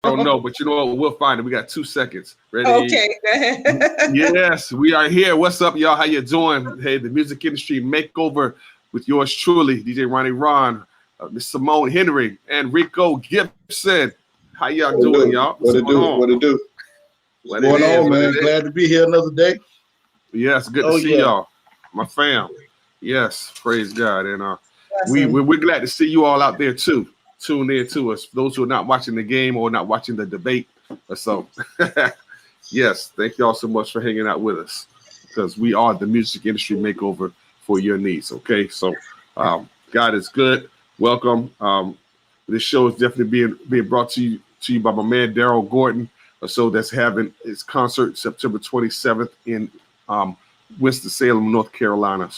don't know, but you know what? We'll find it. We got 2 seconds. Ready? Okay, go ahead. Yes, we are here. What's up, y'all? How you doing? Hey, the music industry makeover with yours truly, DJ Ronnie Ron, Miss Simone Henry, and Rico Gibson. How y'all doing, y'all? What it do? What's going on, man? Glad to be here another day. Yes, good to see y'all, my fam. Yes, praise God, and we're glad to see you all out there too. Tune in to us. Those who are not watching the game or not watching the debate, so yes, thank y'all so much for hanging out with us because we are the music industry makeover for your needs. Okay, so God is good. Welcome. This show is definitely being brought to you by my man Daryl Gordon. So that's having his concert September 27th in Winston-Salem, North Carolina.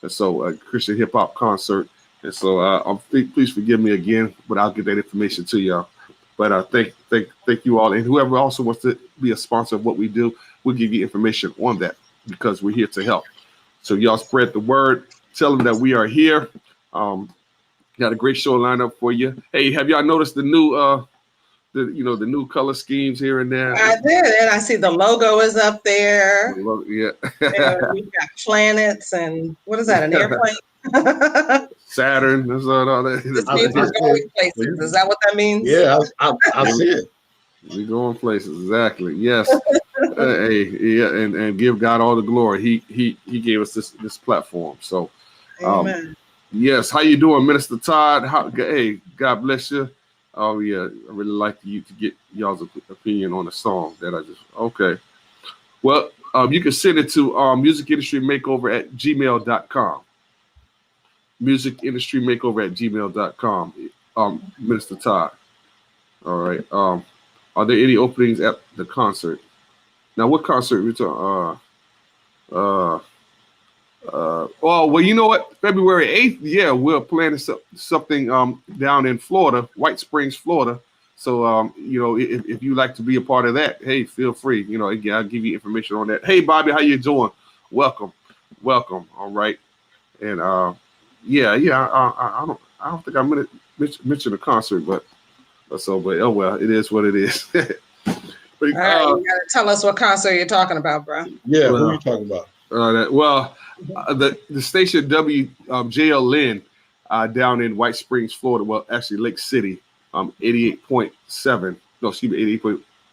And so a Christian hip hop concert. And so please forgive me again, but I'll get that information to y'all. But thank you all. And whoever also wants to be a sponsor of what we do, we'll give you information on that because we're here to help. So y'all spread the word. Tell them that we are here. Got a great show lined up for you. Hey, have y'all noticed the new the new color schemes here and there? I did, and I see the logo is up there. Yeah. And we've got planets and what is that? An airplane? Saturn. That's all that. This means we're going places. Is that what that means? Yeah, I see it. We're going places. Exactly. Yes. Hey, yeah, and give God all the glory. He gave us this platform. So, amen. Yes. How you doing, Minister Todd? Hey, God bless you. Oh yeah, I really like you to get y'all's opinion on the song that I just. Okay. Well, you can send it to musicindustrymakeover@gmail.com. musicindustrymakeover@gmail.com. Minister Todd. All right. Are there any openings at the concert? Now, what concert we talking? Well, you know what? February 8th, yeah, we're planning something down in Florida, White Springs, Florida. So, if you like to be a part of that, hey, feel free. Again, I'll give you information on that. Hey, Bobby, how you doing? Welcome. All right. And I don't think I'm gonna mention the concert, but oh well, it is what it is. All right, you gotta tell us what concert you're talking about, bro. Yeah, what are you talking about? The station WJLN down in White Springs, Florida. Well, actually Lake City, 88.7. No, excuse me,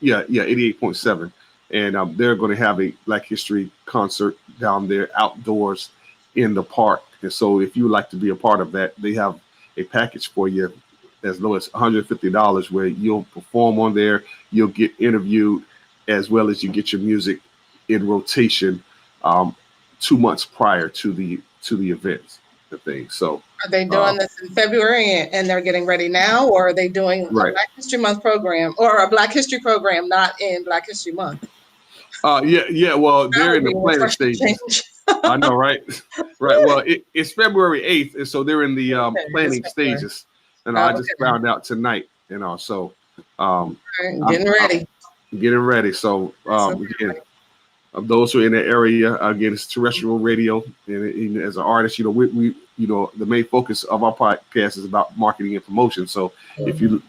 88.7. And they're going to have a Black History concert down there outdoors in the park. And so if you would like to be a part of that, they have a package for you as low as $150 where you'll perform on there, you'll get interviewed, as well as you get your music in rotation 2 months prior to the events, the thing. So are they doing this in February and they're getting ready now, or are they doing a right. Black History Month program or a Black History program not in Black History Month? Yeah. Well, they're in the planning stages. I know, right? Right. Well, it's February 8th, and so they're in the planning stages. And I just found out tonight, so getting ready. So again, of those who are in the area, again, it's terrestrial radio, and as an artist, we the main focus of our podcast is about marketing and promotion. So if you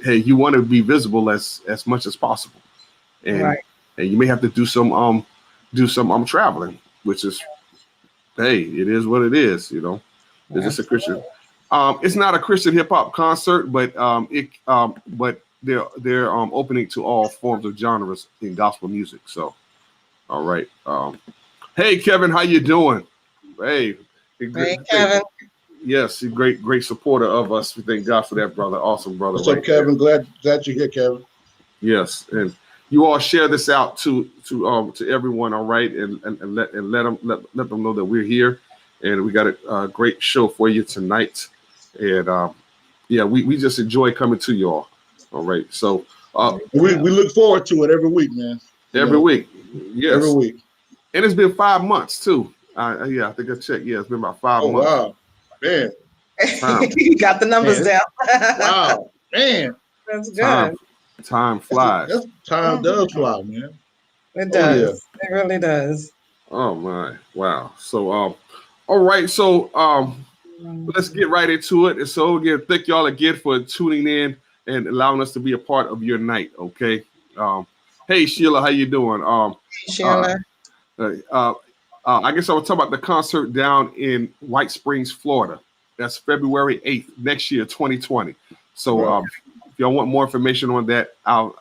hey, you want to be visible as much as possible, and you may have to do some traveling, which is, hey, it is what it is. It's just a Christian. It's not a Christian hip hop concert, but they're opening to all forms of genres in gospel music. So, all right. Hey, Kevin, how you doing? Hey, Kevin. Yes, great supporter of us. We thank God for that, brother. Awesome, brother. What's up, Kevin? Glad you're here, Kevin. Yes, and you all share this out to everyone, all right, and let them know that we're here, and we got a great show for you tonight, and we just enjoy coming to you all right. So we look forward to it every week, man. Every week, yes, every week, and it's been 5 months too. I think I checked. Yeah, it's been about 5 months. Wow, man, you got the numbers down. Wow, man, that's good. Time flies. Time does fly, man. It does. It really does. Oh my! Wow. So all right. So let's get right into it. And so again, thank y'all again for tuning in and allowing us to be a part of your night. Okay. Hey Sheila, how you doing? Sheila. I guess I was talking about the concert down in White Springs, Florida. That's February 8th next year, 2020. So if y'all want more information on that, I'll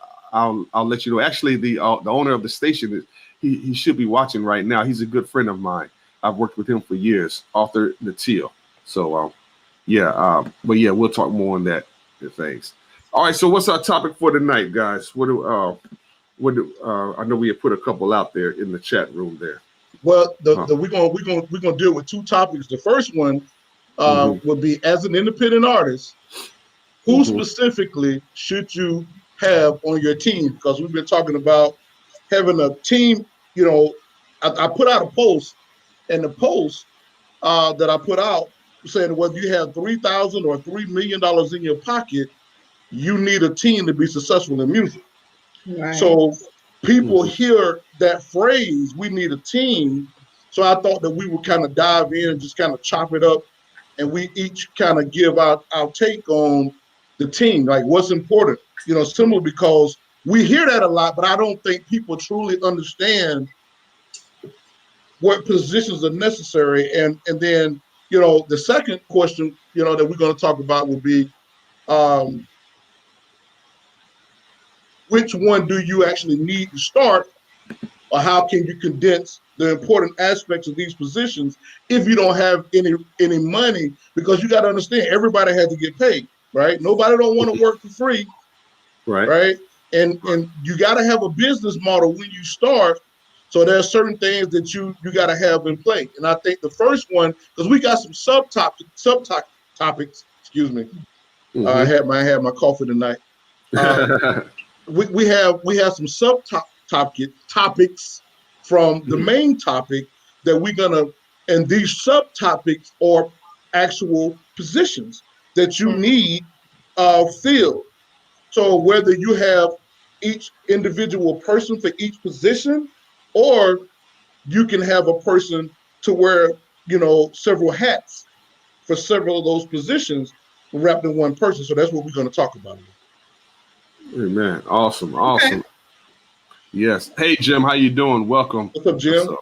let you know. Actually, the owner of the station, he should be watching right now. He's a good friend of mine. I've worked with him for years, Arthur Natil. So but yeah, we'll talk more on that. Thanks. All right. So what's our topic for tonight, guys? I know we have put a couple out there in the chat room there. Well, we're gonna deal with two topics. The first one would be, as an independent artist, who specifically should you have on your team? Because we've been talking about having a team. You know, I put out a post, and the post that I put out saying whether you have $3,000 or $3 million in your pocket, you need a team to be successful in music. Right. So people hear that phrase, we need a team. So I thought that we would kind of dive in and just kind of chop it up, and we each kind of give our take on the team, like what's important, you know, similar, because we hear that a lot, but I don't think people truly understand what positions are necessary. And then, you know, the second question, you know, that we're going to talk about will be, which one do you actually need to start, or how can you condense the important aspects of these positions if you don't have any money? Because you got to understand, everybody has to get paid, right? Nobody don't want to work for free, right? And you got to have a business model when you start. So there are certain things that you got to have in play. And I think the first one, because we got some subtopics. Excuse me. I had my coffee tonight. We have some topics from the main topic that we're gonna, and these subtopics are actual positions that you need filled. So whether you have each individual person for each position, or you can have a person to wear, you know, several hats for several of those positions wrapped in one person. So that's what we're going to talk about. Amen. Awesome. Okay. Yes. Hey, Jim, how you doing? Welcome. What's up, Jim?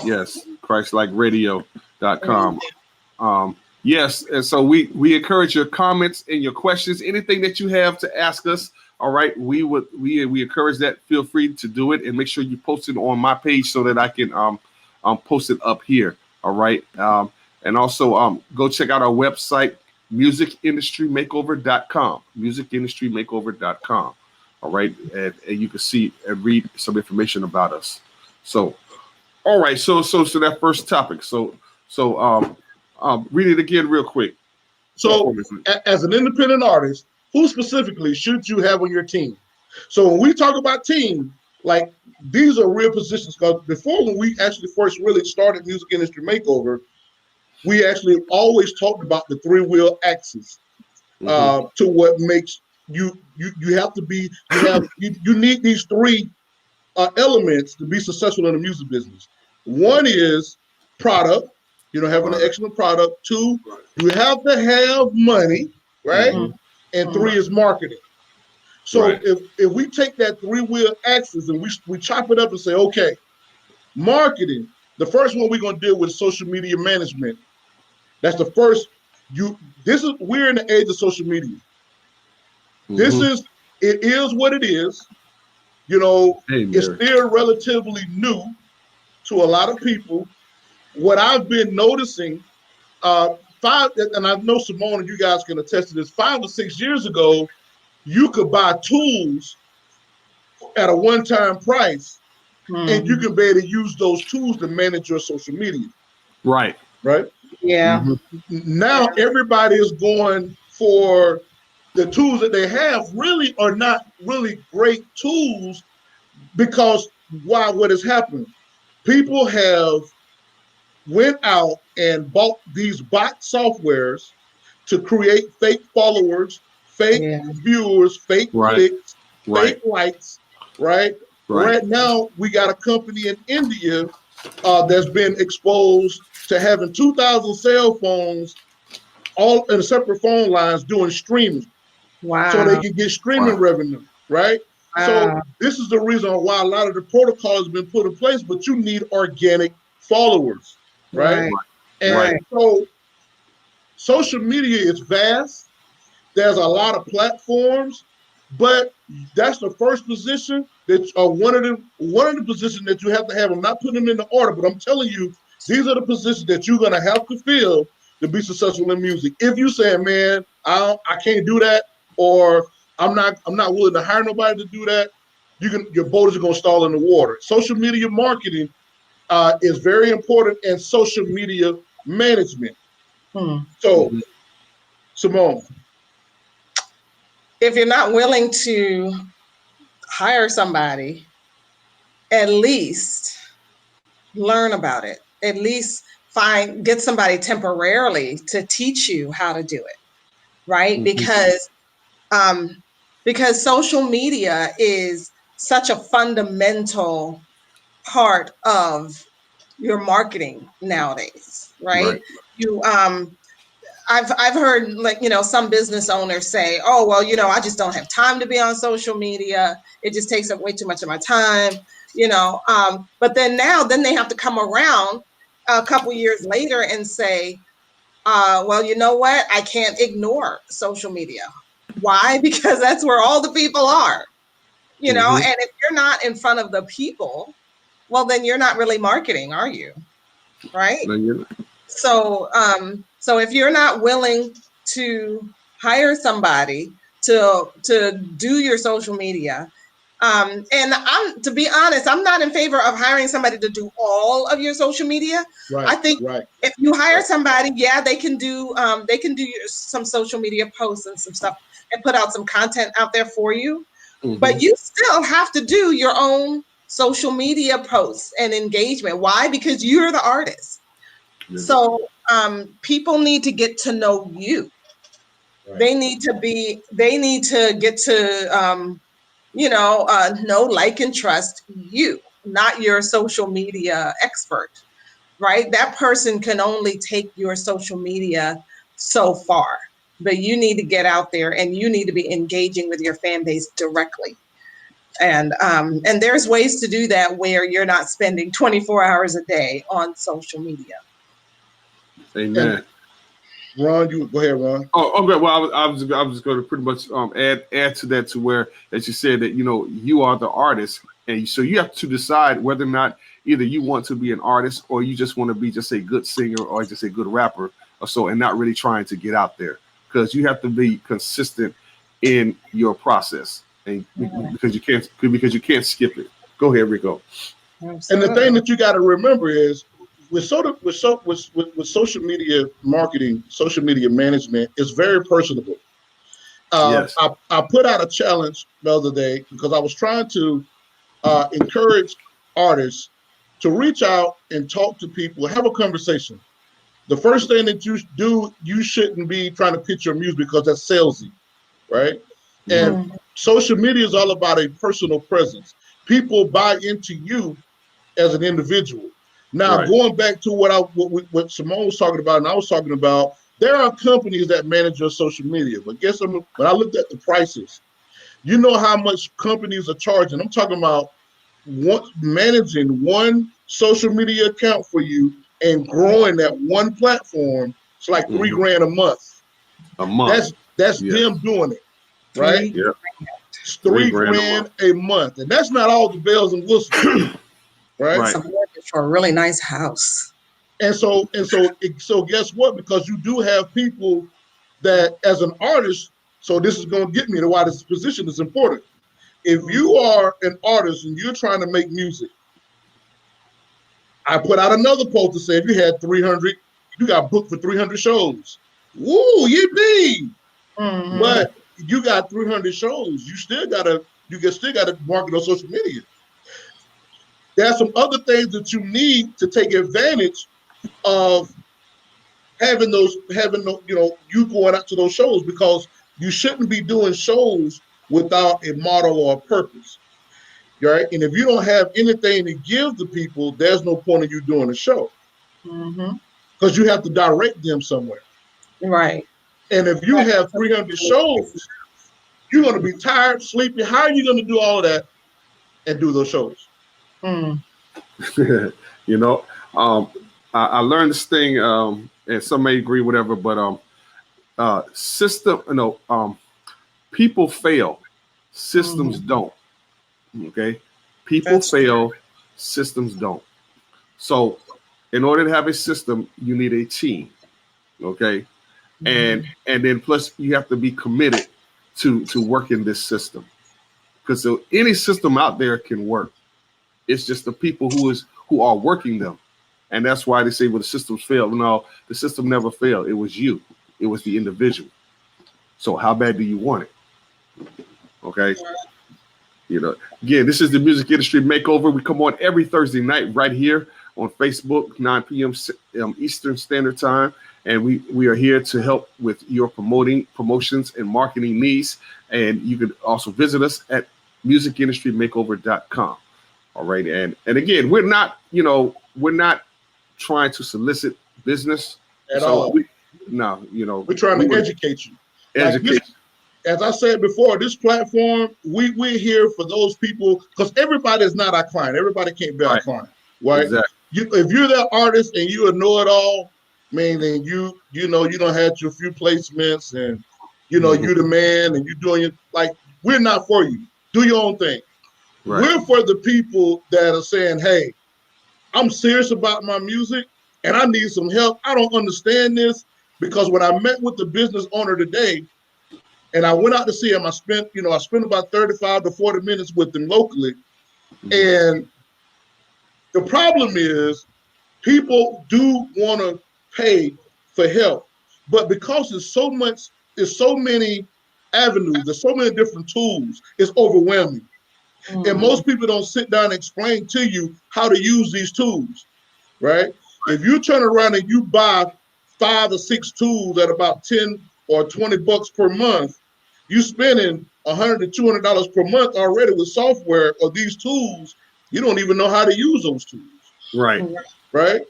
Yes. ChristLikeRadio.com. Yes. And so we encourage your comments and your questions, anything that you have to ask us. All right. We encourage that. Feel free to do it, and make sure you post it on my page so that I can post it up here. All right. And also go check out our website, musicindustrymakeover.com. Musicindustrymakeover.com. All right. And you can see and read some information about us. So, all right. So that first topic. So read it again real quick. So as an independent artist, who specifically should you have on your team? So when we talk about team, like, these are real positions, because before, when we actually first really started Music Industry Makeover, we actually always talked about the three-wheel axis to what makes you have to be, you need these three elements to be successful in the music business. One is product, you know, having an excellent product. Two, you have to have money, right? And three is marketing. So if we take that three-wheel axis and we chop it up and say, okay, marketing, the first one we're going to deal with social media management. That's the first. We're in the age of social media. It is what it is. You know, it's still relatively new to a lot of people. What I've been noticing, and I know Simone and you guys can attest to this, 5 to 6 years ago, you could buy tools at a one-time price, and you can be able to use those tools to manage your social media. Right. Yeah. Now everybody is going for the tools that they have really are not really great tools, because what has happened? People have went out and bought these bot softwares to create fake followers, fake viewers, fake clicks, fake likes, right? Right now, we got a company in India that's been exposed to having 2,000 cell phones all in separate phone lines doing streaming. Wow. So they can get streaming revenue, right? So this is the reason why a lot of the protocol has been put in place, but you need organic followers, right? And so social media is vast. There's a lot of platforms, but that's the first position that one of the positions that you have to have. I'm not putting them in the order, but I'm telling you, these are the positions that you're gonna have to fill to be successful in music. If you say, man, I can't do that, or I'm not willing to hire nobody to do that, your boat is gonna stall in the water. Social media marketing is very important, and social media management. So, Simone, if you're not willing to hire somebody, at least learn about it. At least get somebody temporarily to teach you how to do it, right? Because social media is such a fundamental part of your marketing nowadays, right? I've heard, like, some business owners say, oh, well, I just don't have time to be on social media. It just takes up way too much of my time, but then they have to come around a couple years later and say, well, you know what? I can't ignore social media. Why? Because that's where all the people are, and if you're not in front of the people, well, then you're not really marketing, are you? Right? So if you're not willing to hire somebody to do your social media, and to be honest, I'm not in favor of hiring somebody to do all of your social media. I think if you hire somebody, they can do some social media posts and some stuff and put out some content out there for you. But you still have to do your own social media posts and engagement. Why? Because you're the artist. So people need to get to know you. They need to get to know, like, and trust you, not your social media expert, right? That person can only take your social media so far, but you need to get out there and you need to be engaging with your fan base directly. And there's ways to do that where you're not spending 24 hours a day on social media. Amen. And Ron, you go ahead, Ron. Oh, okay. Well, I was just going to pretty much add to that, to where, as you said, that you are the artist, and so you have to decide whether or not either you want to be an artist or you just want to be just a good singer or just a good rapper or so, and not really trying to get out there, because you have to be consistent in your process, and because you can't skip it. Go ahead, Rico. And the thing that you got to remember is, with social media marketing, social media management, is very personable. I put out a challenge the other day because I was trying to encourage artists to reach out and talk to people, have a conversation. The first thing that you do, you shouldn't be trying to pitch your music because that's salesy, right? And social media is all about a personal presence. People buy into you as an individual. Now, going back to what Simone was talking about, and I was talking about, there are companies that manage your social media. But when I looked at the prices, you know how much companies are charging. I'm talking about managing one social media account for you and growing that one platform. It's like $3,000 a month. A month. That's them doing it, right? Yeah. It's $3,000 a month, and that's not all the bells and whistles. Right. Some mortgage for a really nice house. And so guess what? Because you do have people that, as an artist, so this is going to get me to why this position is important. If you are an artist and you're trying to make music, I put out another post to say, if you had 300, you got booked for 300 shows. Woo, yippee! But you got 300 shows. You still gotta market on social media. There's some other things that you need to take advantage of having you going out to those shows, because you shouldn't be doing shows without a model or a purpose, right? And if you don't have anything to give the people, there's no point in you doing a show, because you have to direct them somewhere. Right. And if you have 300 shows You're going to be tired, sleepy. How are you going to do all of that and do those shows? You know, I learned this thing, and some may agree, whatever, but people fail, systems don't. Okay, people fail, systems don't. So, in order to have a system, you need a team. Okay, and then plus you have to be committed to working this system, because so any system out there can work. It's just the people who are working them, and that's why they say, well, the systems failed. No, the system never failed. It was you. It was the individual. So how bad do you want it? Okay. You know, again, this is the Music Industry Makeover. We come on every Thursday night right here on Facebook, 9 p.m. Eastern Standard Time. And we are here to help with your promotions and marketing needs. And you can also visit us at musicindustrymakeover.com. All right. And again, we're not trying to solicit business at all. We're trying to educate you. As I said before, this platform, we're here for those people, because everybody is not our client. Everybody can't be our client, right? Exactly. If you're that artist and you know it all, man, then you don't have your few placements, and you're the man, and you're doing we're not for you. Do your own thing. Right. We're for the people that are saying, hey, I'm serious about my music and I need some help. I don't understand this, because when I met with the business owner today and I went out to see him, I spent about 35 to 40 minutes with him locally. And the problem is people do want to pay for help, but because there's so many avenues, there's so many different tools, it's overwhelming. And most people don't sit down and explain to you how to use these tools, right? If you turn around and you buy 5 or 6 tools at about 10 or 20 bucks per month, you spending $100 to $200 per month already with software or these tools. You don't even know how to use those tools. Right. Right.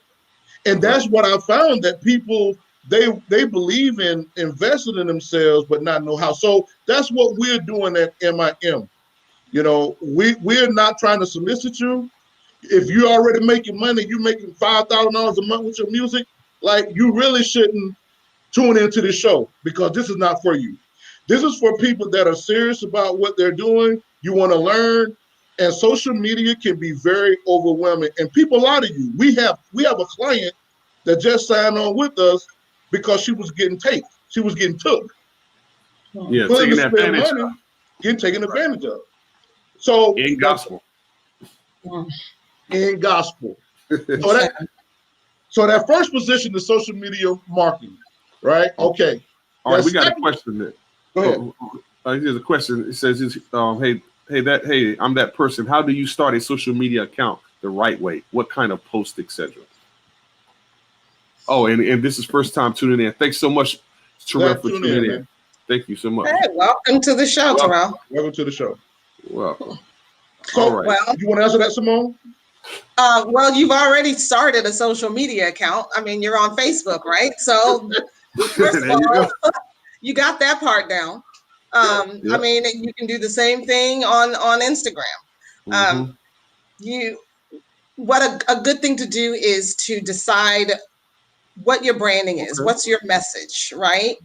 And that's what I found, that people, they believe in investing in themselves, but not know how. So that's what we're doing at MIM. We're not trying to solicit you. If you're already making money, you're making $5,000 a month with your music, you really shouldn't tune into this show, because this is not for you. This is for people that are serious about what they're doing. You want to learn, and social media can be very overwhelming, and people lie to you. We have a client that just signed on with us because she was getting taken. She was getting took. Yeah, taking advantage of. Getting taken advantage of. So in gospel. In gospel. So that first position is social media marketing, right? Okay. All right, we got a question there. Go ahead. Here's a question. It says, hey, I'm that person. How do you start a social media account the right way? What kind of post, etc.? Oh, and this is first time tuning in. Thanks so much, Terrell, for tuning in. Thank you so much. Hey, welcome to the show, Terrell. Welcome to the show. Welcome. So, all right. You want to answer that, Simone? Well, you've already started a social media account. I mean, you're on Facebook, right? So, first of all, you got that part down. I mean, you can do the same thing on Instagram. A good thing to do is to decide what your branding is. Okay. What's your message, right?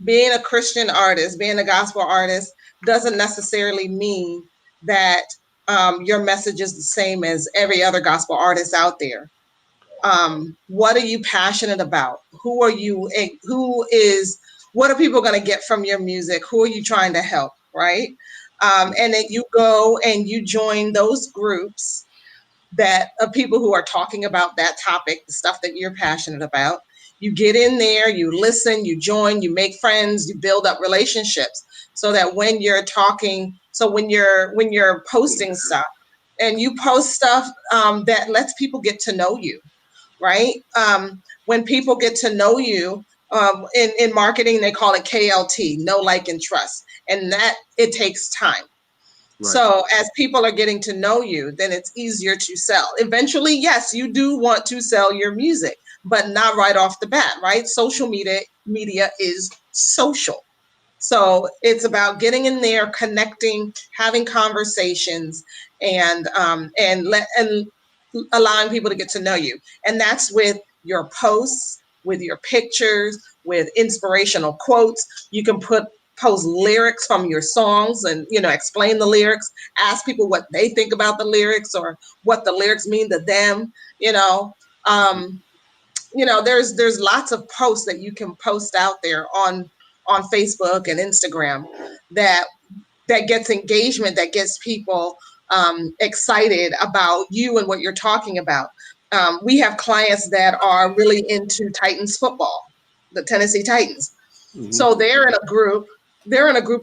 Being a Christian artist, being a gospel artist doesn't necessarily mean that your message is the same as every other gospel artist out there. What are you passionate about? Who are you? What are people going to get from your music? Who are you trying to help, right? And then you go and you join those groups that of people who are talking about that topic, the stuff that you're passionate about. You get in there, you listen, you join, you make friends, you build up relationships, so that when you're talking, when you're posting stuff, and you post stuff that lets people get to know you, right? When people get to know you, in marketing, they call it KLT, know, like, and trust, and that it takes time. Right. So as people are getting to know you, then it's easier to sell. Eventually, yes, you do want to sell your music, but not right off the bat, right? Social media is social. So it's about getting in there, connecting, having conversations, and allowing people to get to know you. And that's with your posts, with your pictures, with inspirational quotes. You can post lyrics from your songs and, explain the lyrics, ask people what they think about the lyrics or what the lyrics mean to them. There's lots of posts that you can post out there on Facebook and Instagram that gets engagement, that gets people excited about you and what you're talking about. We have clients that are really into Titans football, the Tennessee Titans. Mm-hmm. So they're in a group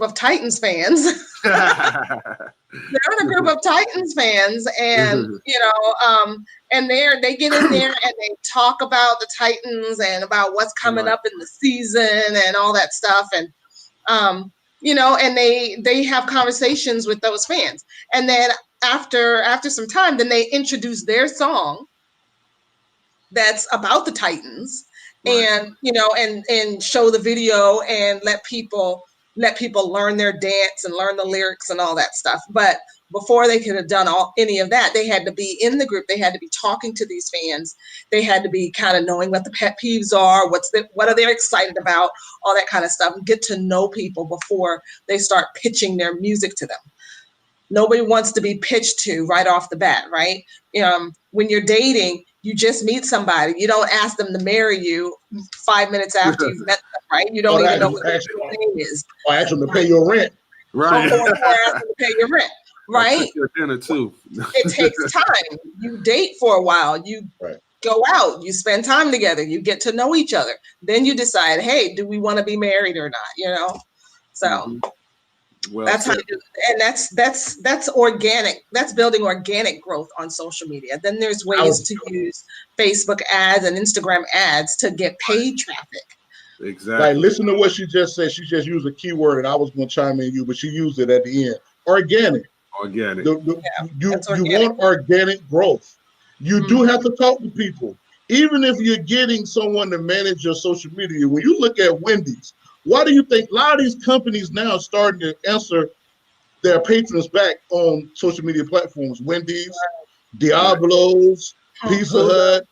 of Titans fans. They're in a group of Titans fans, and and they get in there and they talk about the Titans and about what's coming up in the season and all that stuff, and and they have conversations with those fans, and then after some time, then they introduce their song that's about the Titans, and and show the video and let people learn their dance and learn the lyrics and all that stuff. But before they could have done any of that, they had to be in the group. They had to be talking to these fans. They had to be kind of knowing what the pet peeves are, what are they excited about, all that kind of stuff, and get to know people before they start pitching their music to them. Nobody wants to be pitched to right off the bat, right? When you're dating, you just meet somebody. You don't ask them to marry you 5 minutes after you've met them, right? You don't even know what their name is. Or ask them to pay your rent. Right. Or ask them to pay your rent, right? Your dinner too. It takes time. You date for a while. You go out. You spend time together. You get to know each other. Then you decide, hey, do we want to be married or not? So. Mm-hmm. Well, that's how you do it. And that's organic. That's building organic growth on social media. Then there's ways to use Facebook ads and Instagram ads to get paid traffic. Exactly. Like, listen to what she just said. She just used a keyword, and I was going to chime in you, but she used it at the end. Organic. Organic. You want organic growth. You do have to talk to people. Even if you're getting someone to manage your social media, when you look at Wendy's, why do you think a lot of these companies now are starting to answer their patrons back on social media platforms? Wendy's, Diablo's, Pizza Hut,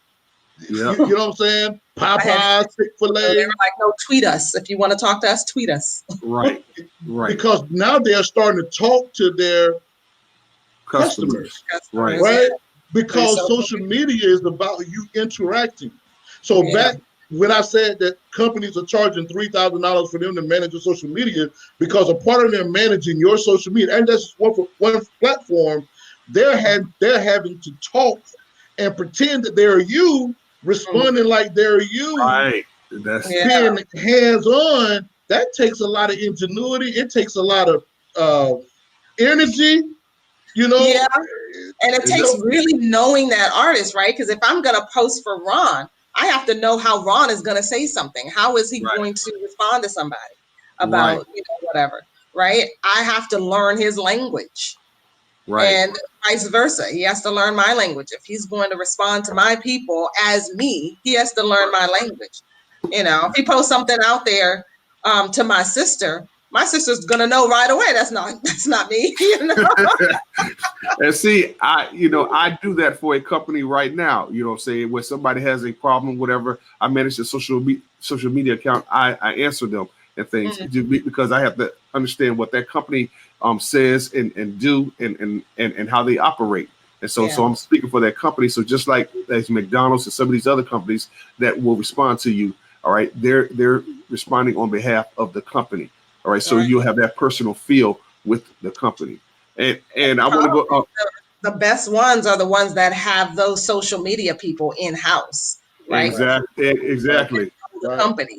you know what I'm saying? Popeyes, Chick-fil-A. They were like, no, tweet us. If you want to talk to us, tweet us. Right. Because now they're starting to talk to their customers. Right? Because social media is about you interacting. So back when I said that companies are charging $3,000 for them to manage your social media, because a part of them managing your social media, and that's one platform, they're having to talk and pretend that they're you, responding like they're you. Right. That's being hands-on. That takes a lot of ingenuity. It takes a lot of energy. Yeah. And it takes really knowing that artist, right? Because if I'm gonna post for Ron, I have to know how Ron is going to say something. How is he going to respond to somebody about whatever, right? I have to learn his language, and vice versa. He has to learn my language. If he's going to respond to my people as me, he has to learn my language. If he posts something out there to my sister's gonna know right away that's not me. And see, I do that for a company right now. You know what I'm saying? When somebody has a problem, whatever, I manage the social media account. I answer them and things because I have to understand what that company says and do and how they operate. And so I'm speaking for that company. So just like as McDonald's and some of these other companies that will respond to you, all right, they're responding on behalf of the company. All right, so you'll have that personal feel with the company, and I want to go. The best ones are the ones that have those social media people in house, right? Exactly. The company.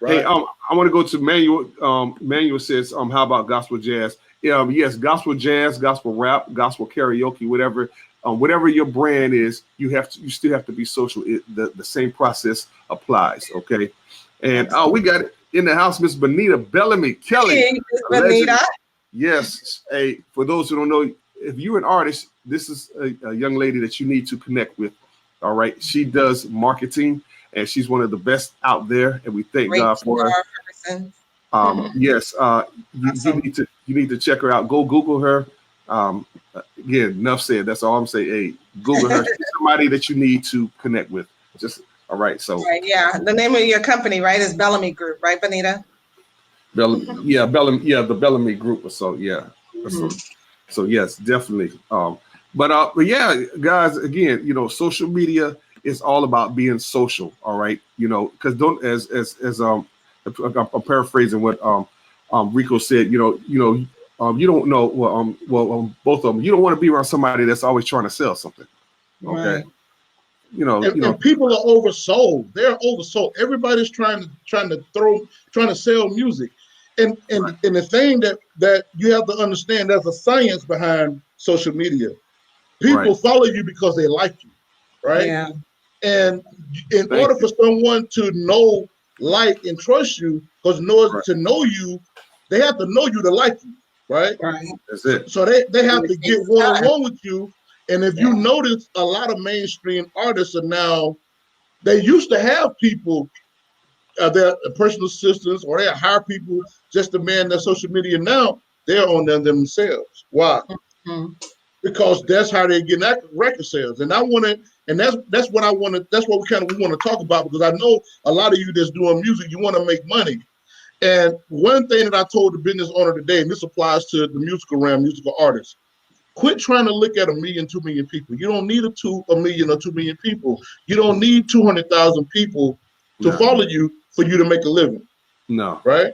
Right. Hey, I want to go to Manuel. Manuel says, how about gospel jazz? Yes, gospel jazz, gospel rap, gospel karaoke, whatever. Whatever your brand is, you still have to be social. The same process applies. Okay, and we got it. In the house, Miss Benita Bellamy Kelly. Hey, Miss Benita. Yes. For those who don't know, if you're an artist, this is a young lady that you need to connect with. All right. She does marketing, and she's one of the best out there. And we thank God for her. Yes, Awesome. you need to check her out. Go Google her. Again, enough said. That's all I'm saying. Hey, Google her. She's somebody that you need to connect with. Just all right. So Right, yeah, the name of your company, right, is Bellamy Group, right, Benita? Bellamy, the Bellamy Group. So yeah. So yes, definitely. But yeah, guys, again, social media is all about being social. All right, because don't I'm paraphrasing what Rico said. You don't know. Both of them. You don't want to be around somebody that's always trying to sell something. Okay. Right. And people are oversold. They're oversold. Everybody's trying to sell music. And the thing that you have to understand, there's a science behind social media. People follow you because they like you, right? Yeah. And in order for someone to know, like, and trust you, because to know you, they have to know you to like you, right? Right. That's it. So they have to get one-on-one with you. And if you notice, a lot of mainstream artists are now, they used to have people, their personal assistants, or they hire people just to man their social media. Now they're on them themselves. Why? Mm-hmm. Because that's how they get record sales. And I want to, and that's what I want to, that's what we want to talk about, because I know a lot of you that's doing music, you want to make money. And one thing that I told the business owner today, and this applies to the musical realm, musical artists, quit trying to look at 1 million, 2 million people. You don't need a million or 2 million people. You don't need 200,000 people to follow you for you to make a living. No. Right?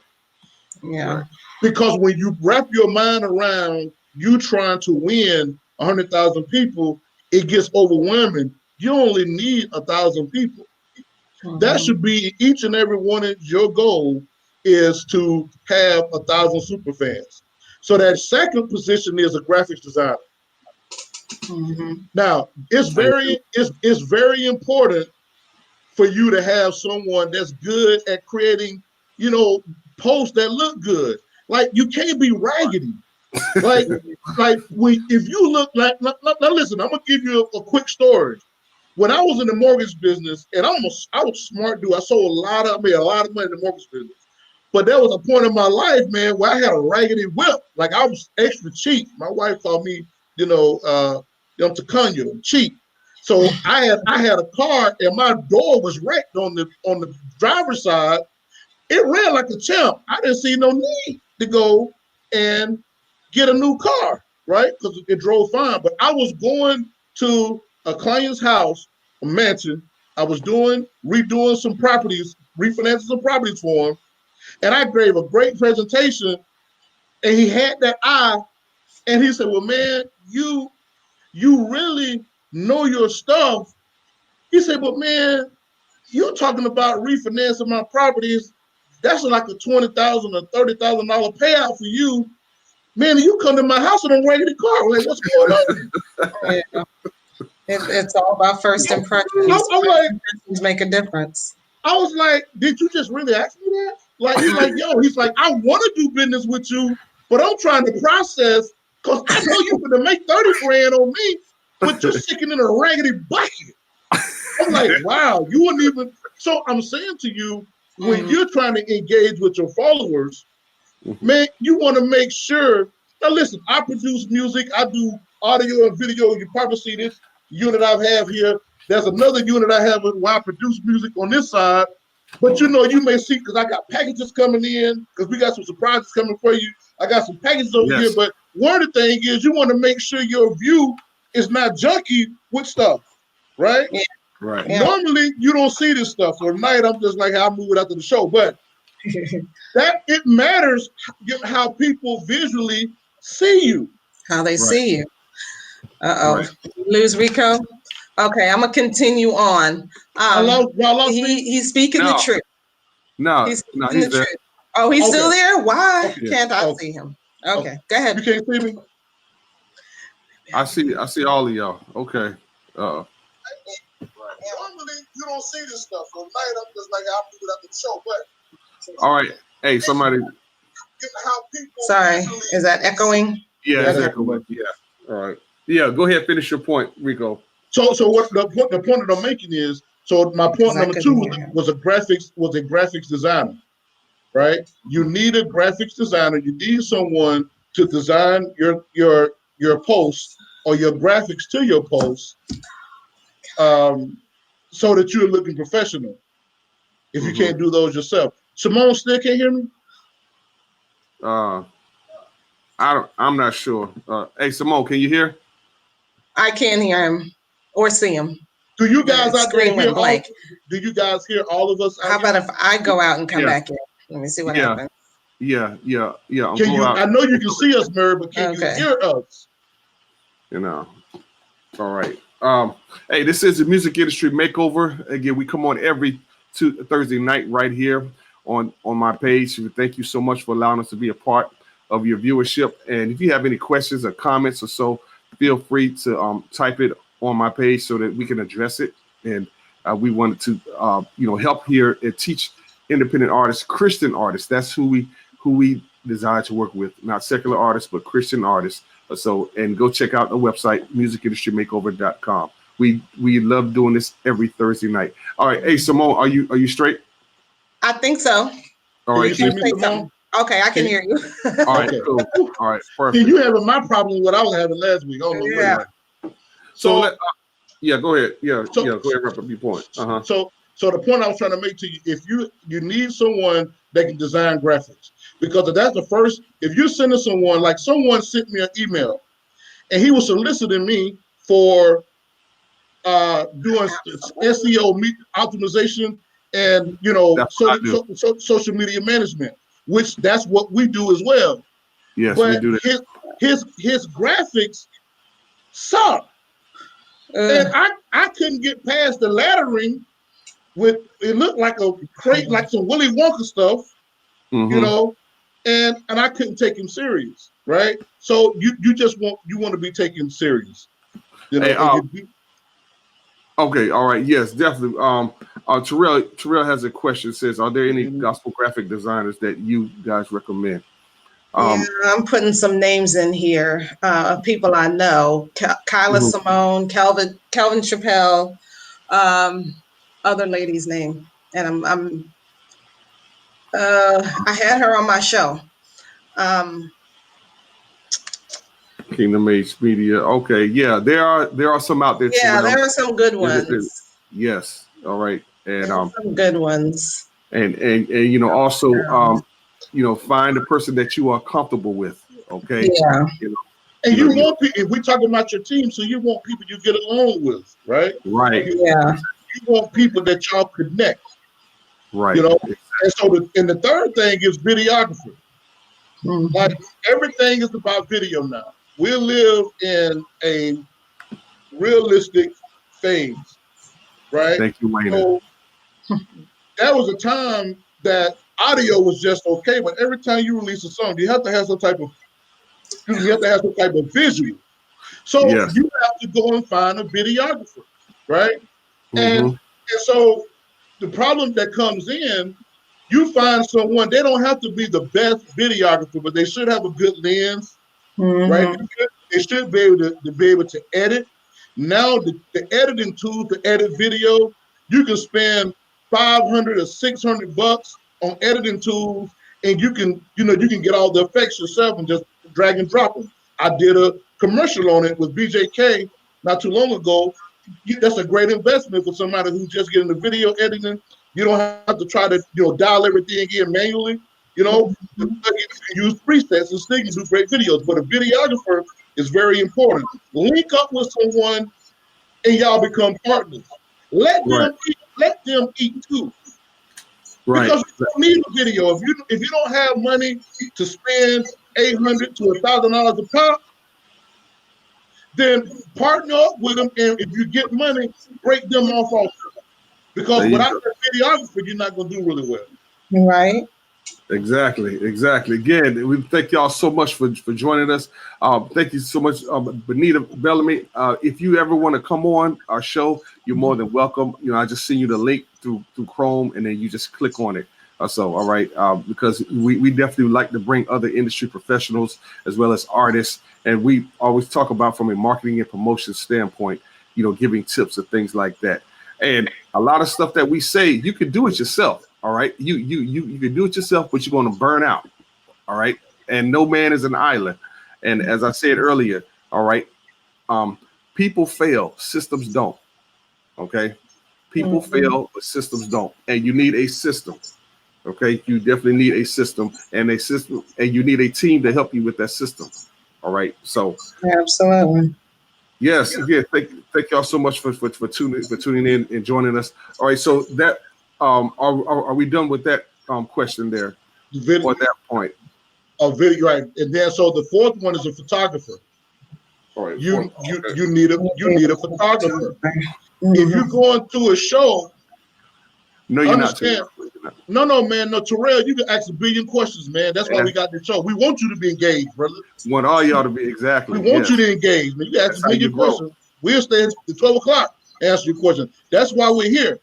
Yeah. Right. Because when you wrap your mind around you trying to win 100,000 people, it gets overwhelming. You only need 1,000 people. Mm-hmm. That should be each and every one of your goal, is to have 1,000 super fans. So that second position is a graphics designer. Mm-hmm. Now, it's very important for you to have someone that's good at creating, posts that look good. Like, you can't be raggedy. Like if you look like, now listen, I'm gonna give you a quick story. When I was in the mortgage business, and I was a smart dude, I sold I made a lot of money in the mortgage business. But there was a point in my life, man, where I had a raggedy whip. Like, I was extra cheap. My wife called me, Tacunya, cheap. So I had a car, and my door was wrecked on the driver's side. It ran like a champ. I didn't see no need to go and get a new car, right? Because it drove fine. But I was going to a client's house, a mansion. I was redoing some properties, refinancing some properties for him. And I gave a great presentation, and he had that eye, and he said, well, man, you really know your stuff. He said, but man, you're talking about refinancing my properties. That's like a $20,000 or $30,000 payout for you. Man, you come to my house in a raggedy car. Like, what's going on? Yeah. It's all about first impressions. I'm like, make a difference. I was like, did you just really ask me that? Like, he's like, I want to do business with you, but I'm trying to process, because I know you're going to make 30 grand on me, but you're sticking in a raggedy bucket. I'm like, wow, you wouldn't even. So I'm saying to you, when you're trying to engage with your followers, man, you want to make sure. Now, listen, I produce music. I do audio and video. You probably see this unit I have here. There's another unit I have where I produce music on this side. But you may see, because I got packages coming in, because we got some surprises coming for you. I got some packages over here. But one of the things is, you want to make sure your view is not junky with stuff, right? Yeah. Right. Normally, you don't see this stuff. So tonight, I'm just like, I'll move it after the show. But that it matters how people visually see you. How they see you. Right. Lose Rico? Okay, I'm gonna continue on. He's speaking the truth. He's the truth. Oh, he's still there? Why can't I see him? Okay, go ahead. You can't see me? I see all of y'all. Okay. Normally, you don't see this stuff. So tonight, I'm just like, I'll move it after the show. But all right. Hey, somebody. Sorry, is that echoing? Yeah, it's echoing. Yeah. All right. Yeah, go ahead. Finish your point, Rico. So what the point that I'm making is, so my point number 2 was a graphics designer, right? You need a graphics designer. You need someone to design your post or your graphics to your post, so that you're looking professional. If you can't do those yourself, Simone still can't hear me. I'm not sure. Hey, Simone, can you hear? I can't hear him or see him. Do you guys out there hear blank? Do you guys hear all of us? How about if I go out and come back in? Let me see what happens. Yeah. Can you? I know you can see us, Mary, but can you hear us? You know. All right. Hey, this is the Music Industry Makeover. Again, we come on every Thursday night right here on my page. Thank you so much for allowing us to be a part of your viewership. And if you have any questions or comments or so, feel free to type it on my page so that we can address it. And we wanted to help here and teach independent artists, Christian artists. That's who we desire to work with, not secular artists, but Christian artists. So, and go check out the website, musicindustrymakeover.com. We love doing this every Thursday night. All right. Hey, Simone, are you straight? I think so. All right. Okay, I can hear you. All right, cool. All right, perfect. See, you having my problem what I was having last week. Yeah. So go ahead. Yeah, go ahead, wrap up your point. So the point I was trying to make to you, if you need someone that can design graphics, because that's the first. If you're sending someone, like someone sent me an email, and he was soliciting me for doing SEO optimization and social media management, which that's what we do as well. Yes, but we do that. His graphics suck, and I couldn't get past the lettering. With it looked like a crate, like some Willy Wonka stuff, and I couldn't take him serious, right? So you just want to be taken serious, Hey, okay, all right, yes, definitely. Terrell has a question. Says, are there any gospel graphic designers that you guys recommend? I'm putting some names in here of people I know: Kyla Simone, Calvin Chappelle, other lady's name, and I had her on my show. Kingdom Age Media. Okay, yeah, there are some out there. Yeah, there are some good ones. Yes, all right, and some good ones. And also find a person that you are comfortable with. Okay. Yeah. And you want people. If we're talking about your team, so you want people you get along with, right? Right. Yeah. You want people that y'all connect. Right. And so the third thing is videography. Like everything is about video now. We live in a realistic phase, right? Thank you, Wayne. So that was a time that audio was just okay, but every time you release a song, you have to have some type of visual. So you have to go and find a videographer, right? And so the problem that comes in, you find someone, they don't have to be the best videographer, but they should have a good lens, right? They should be able to edit. Now the editing tools to edit video, you can spend $500 or $600 on editing tools, and you can get all the effects yourself and just drag and drop them. I did a commercial on it with BJK not too long ago. That's a great investment for somebody who's just getting the video editing. You don't have to try to dial everything in manually. You can use presets and still do great videos. But a videographer is very important. Link up with someone, and y'all become partners. Let them eat too. Right. Because you don't need a video. If you don't have money to spend $800 to $1,000 a pop, then partner up with them, and if you get money, break them off also. Because without a videographer, you're not going to do really well. Right. Exactly. Again, we thank y'all so much for joining us. Thank you so much, Benita Bellamy. If you ever want to come on our show, you're more than welcome. I just send you the link through Chrome, and then you just click on it. All right, because we definitely like to bring other industry professionals as well as artists, and we always talk about from a marketing and promotion standpoint, giving tips and things like that. And a lot of stuff that we say, you can do it yourself. All right, you can do it yourself, but you're going to burn out. All right, and no man is an island. And as I said earlier, all right, people fail, systems don't. Okay, people fail, but systems don't, and you need a system. Okay, you definitely need a system, and you need a team to help you with that system. All right, so absolutely. Yes, again, thank y'all so much for tuning in and joining us. All right, so that are we done with that question there? Video, at that point, a video, right? And then so the fourth one is a photographer. All right, you need a photographer. If you're going to a show, no, you're not. No, man. No, Terrell, you can ask a billion questions, man. That's why we got the show. We want you to be engaged, brother. We want all y'all to be exactly. We want you to engage, man. You ask a million questions. We'll stay at 12 o'clock and answer your question. That's why we're here,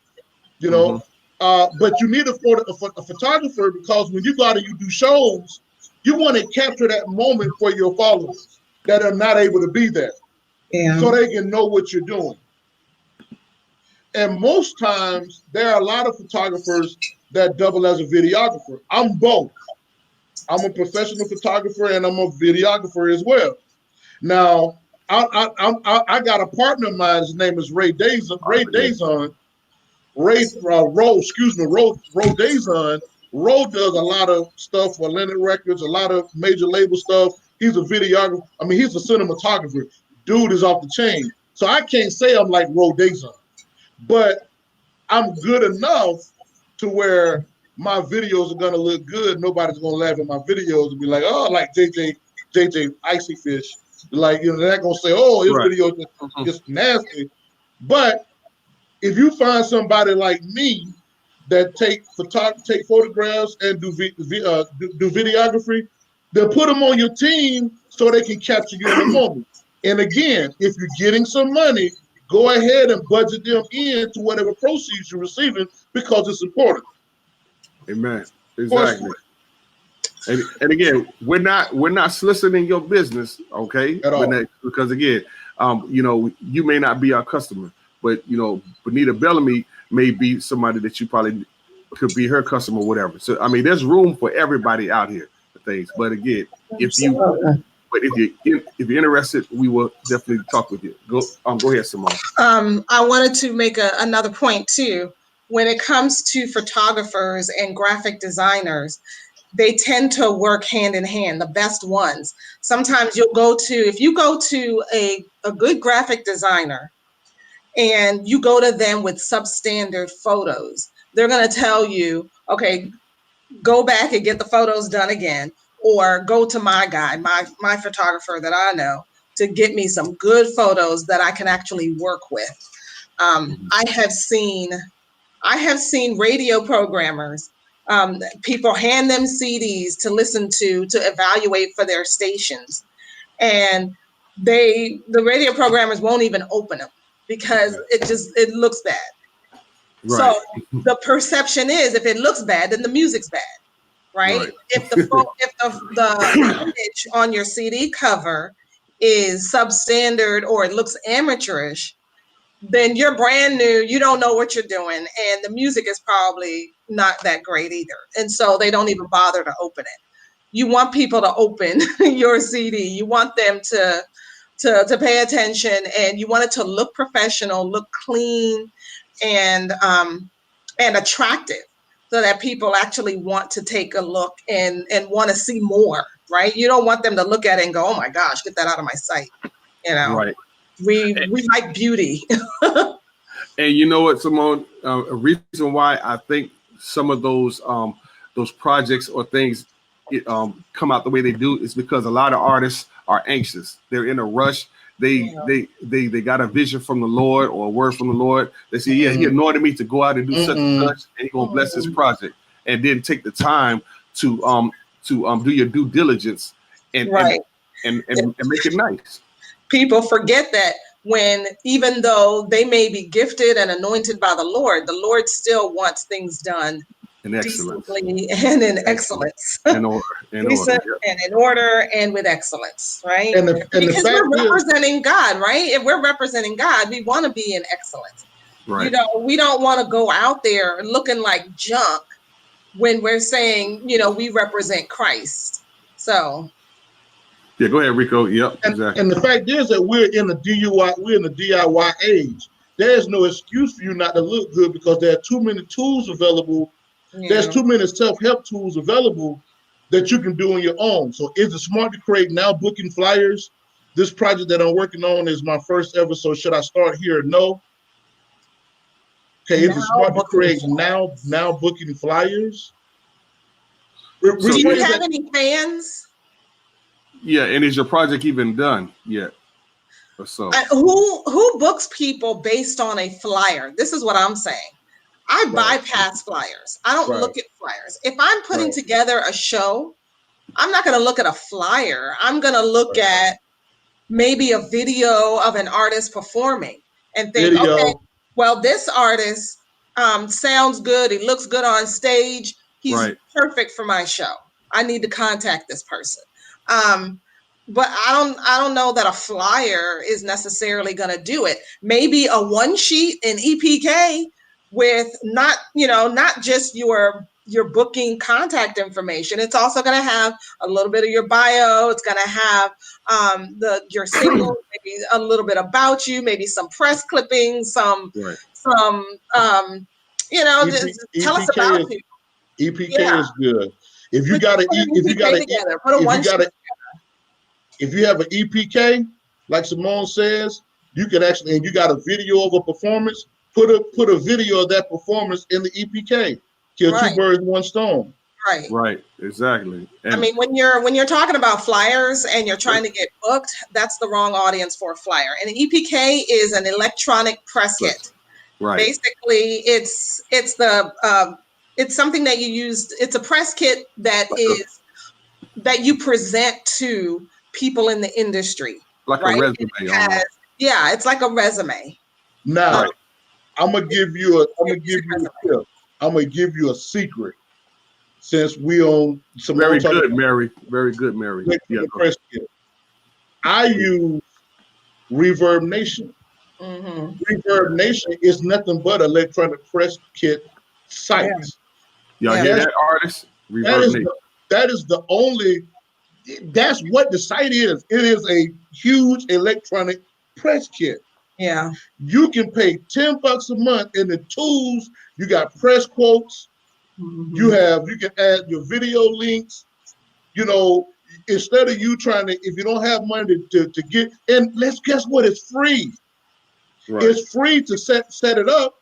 you know. But you need a photographer, because when you go out and you do shows, you want to capture that moment for your followers that are not able to be there, so they can know what you're doing. And most times, there are a lot of photographers that double as a videographer. I'm both. I'm a professional photographer and I'm a videographer as well. Now, I got a partner of mine. His name is Ray Dazon. Ray Dazon. Ro does a lot of stuff for Atlantic Records, a lot of major label stuff. He's a videographer. I mean, he's a cinematographer. Dude is off the chain. So I can't say I'm like Ro Dazon, but I'm good enough to where my videos are gonna look good. Nobody's gonna laugh at my videos and be like, "Oh, like JJ Icy Fish." Like, you know, they're not gonna say, "Oh, his video is just nasty." But if you find somebody like me that take photographs and do videography, they'll put them on your team so they can capture you in the moment. And again, if you're getting some money, go ahead and budget them into whatever proceeds you're receiving, because it's important. Amen. Exactly. And again, we're not soliciting your business, okay? At all. Because again, you know, you may not be our customer, but you know, Bonita Bellamy may be somebody that you probably could be her customer, or whatever. So I mean, there's room for everybody out here for things. But again, if you're interested, we will definitely talk with you. Go ahead, Simone. I wanted to make another point too. When it comes to photographers and graphic designers, they tend to work hand in hand, the best ones. Sometimes if you go to a good graphic designer and you go to them with substandard photos, they're going to tell you, okay, go back and get the photos done again, or go to my guy, my photographer that I know, to get me some good photos that I can actually work with. I have seen radio programmers, people hand them CDs to listen to evaluate for their stations. And the radio programmers won't even open them because it looks bad. Right. So the perception is, if it looks bad, then the music's bad, right? If the image on your CD cover is substandard or it looks amateurish, then you're brand new, you don't know what you're doing, and the music is probably not that great either. And so they don't even bother to open it. You want people to open your CD. You want them to pay attention, and you want it to look professional, look clean, and attractive, so that people actually want to take a look and want to see more, right? You don't want them to look at it and go, "Oh my gosh, get that out of my sight." You know, right? We like beauty. And you know what, Simone? A reason why I think some of those projects or things come out the way they do is because a lot of artists are anxious. They're in a rush. They got a vision from the Lord or a word from the Lord. They say, "Yeah, He anointed me to go out and do such and such, and He gonna bless this project." And then take the time to do your due diligence and make it nice. People forget that even though they may be gifted and anointed by the Lord still wants things done in excellence and in excellence, in order and with excellence, right? Because we're representing God, right? If we're representing God, we want to be in excellence. Right. You know, we don't want to go out there looking like junk when we're saying, you know, we represent Christ. So. Yeah, go ahead, Rico. Yep, exactly. And the fact is that we're in the DIY age. There's no excuse for you not to look good because there are too many tools available. Yeah. There's too many self-help tools available that you can do on your own. So is it smart to create now booking flyers? This project that I'm working on is my first ever. So should I start here? No. Okay, is it smart to create now booking flyers? Do you have any fans? Yeah, and is your project even done yet? Or so who books people based on a flyer? This is what I'm saying. I bypass flyers. I don't look at flyers. If I'm putting together a show, I'm not going to look at a flyer. I'm going to look at maybe a video of an artist performing and think, okay, well, this artist sounds good. He looks good on stage. He's perfect for my show. I need to contact this person. But I don't know that a flyer is necessarily going to do it. Maybe a one sheet in EPK with not just your booking contact information. It's also going to have a little bit of your bio. It's going to have your single, maybe a little bit about you, maybe some press clippings, some tell us about you. EPK is good. If you have an EPK, like Simone says, you can actually, and you got a video of a performance, put a video of that performance in the EPK. Kill two birds with one stone. Right, exactly. And I mean, when you're talking about flyers and you're trying to get booked, that's the wrong audience for a flyer. And an EPK is an electronic press kit. Right. Basically, it's something that you use. It's a press kit that you present to people in the industry. Like a resume. It's like a resume. Now, I'm gonna give you a tip. I'm gonna give you a secret. Since we own some very good, Mary. Yeah, press kit. I use Reverb Nation. Mm-hmm. Reverb Nation is nothing but electronic press kit site. Y'all hear that, artists? That is the only. That's what the site is. It is a huge electronic press kit. Yeah. You can pay $10 a month, and the tools, you got press quotes. Mm-hmm. You can add your video links. You know, instead of you trying to, if you don't have money to get, and let's guess what? It's free. Right. It's free to set it up,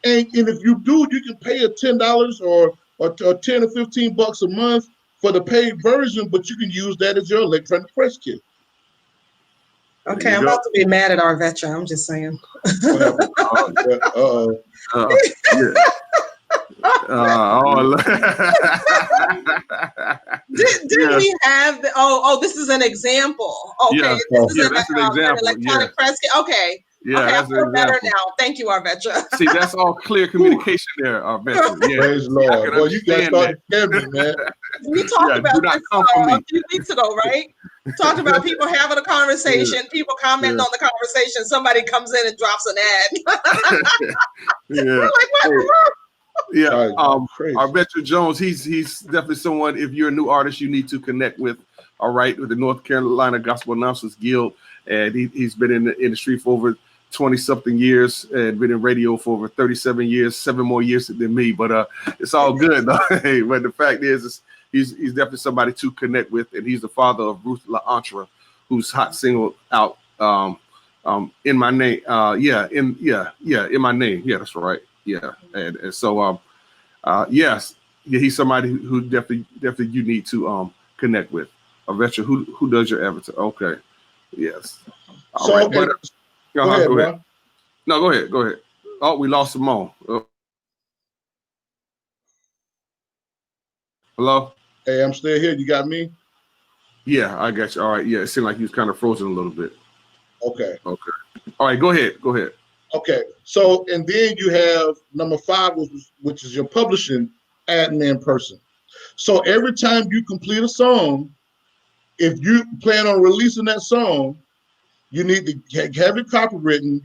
and if you do, you can pay a $10 or $10 or $15 a month for the paid version, but you can use that as your electronic press kit. Okay, I'm about to be mad at Arvetra. I'm just saying. Did we have this is an example. Okay, this is that's an example. An electronic press kit. Okay. Yeah, okay, I feel better now. Thank you, Arvetra. See, that's all clear communication there, Arvetra. Yeah. Praise Lord. Well, you got started scaring me, man. We talked about this a few weeks ago, right? Talked about people having a conversation, people commenting on the conversation. Somebody comes in and drops an ad. We're like, what? Yeah, Arvetra Jones, he's definitely someone, if you're a new artist, you need to connect with, all right, with the North Carolina Gospel Announcers Guild. And he's been in the industry for over 20-something years and been in radio for over 37 years, 7 more years than me. But it's all good, though. But the fact is he's definitely somebody to connect with. And he's the father of Ruth LaAntra, whose hot single out, In My Name. In My Name. Yeah, that's right. Yeah, and so yes, he's somebody who definitely you need to connect with. Arvetra, who does your avatar? Okay, yes. All right. But, go ahead. No, go ahead. Oh, we lost Simone. Hello. Hey, I'm still here. You got me? Yeah, I got you. All right. Yeah, it seemed like he was kind of frozen a little bit. Okay. All right, go ahead. Okay, so and then you have number 5, which is your publishing admin person. So every time you complete a song, if you plan on releasing that song, you need to have it copywritten,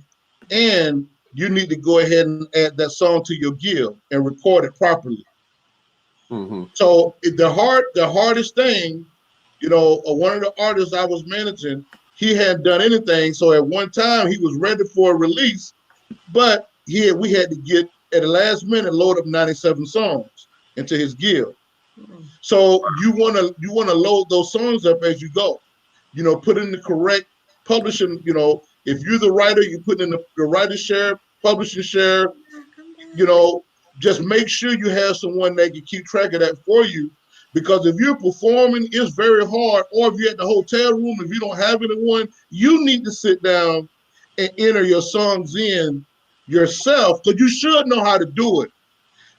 and you need to go ahead and add that song to your guild and record it properly. So the hardest thing, one of the artists I was managing, he hadn't done anything. So at one time he was ready for a release, but we had to get at the last minute load up 97 songs into his guild. So you wanna load those songs up as you go. Put in the correct publishing. If you're the writer, you put in the writer share, publishing share. Just make sure you have someone that can keep track of that for you. Because if you're performing, it's very hard. Or if you're at the hotel room, if you don't have anyone, you need to sit down and enter your songs in yourself, because you should know how to do it.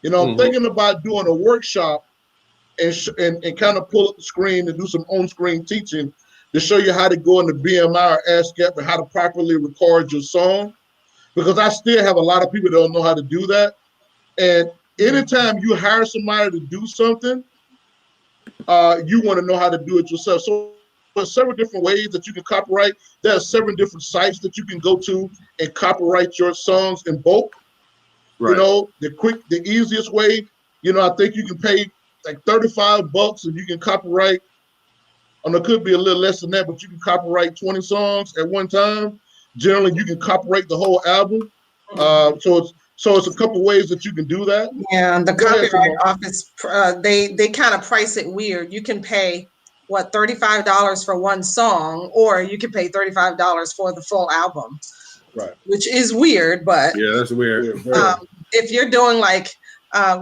I'm thinking about doing a workshop and kind of pull up the screen and do some on-screen teaching to show you how to go into BMI or ASCAP and how to properly record your song. Because I still have a lot of people that don't know how to do that. And anytime you hire somebody to do something, you want to know how to do it yourself. So there's several different ways that you can copyright. There are several different sites that you can go to and copyright your songs in bulk. Right. The easiest way, I think you can pay like $35 and you can copyright, and it could be a little less than that, but you can copyright 20 songs at one time. Generally, you can copyright the whole album. So it's a couple ways that you can do that. Yeah, the Copyright Office, they kind of price it weird. You can pay $35 for one song, or you can pay $35 for the full album. Right. Which is weird, but yeah, that's weird. If you're doing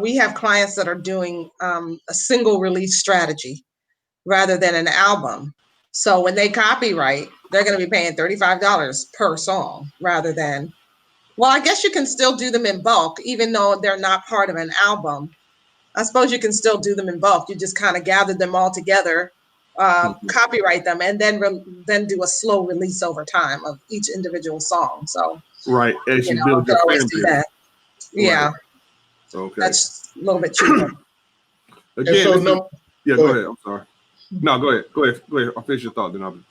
we have clients that are doing a single release strategy rather than an album. So when they copyright, they're going to be paying $35 per song rather than. Well, I guess you can still do them in bulk, even though they're not part of an album. I suppose you can still do them in bulk. You just kind of gather them all together, copyright them, and then do a slow release over time of each individual song. So right, as you build your fan base. Yeah. Right. Okay. That's a little bit cheaper. Again, go ahead. I'm sorry. No, go ahead. I'll finish your thought, then I'll be.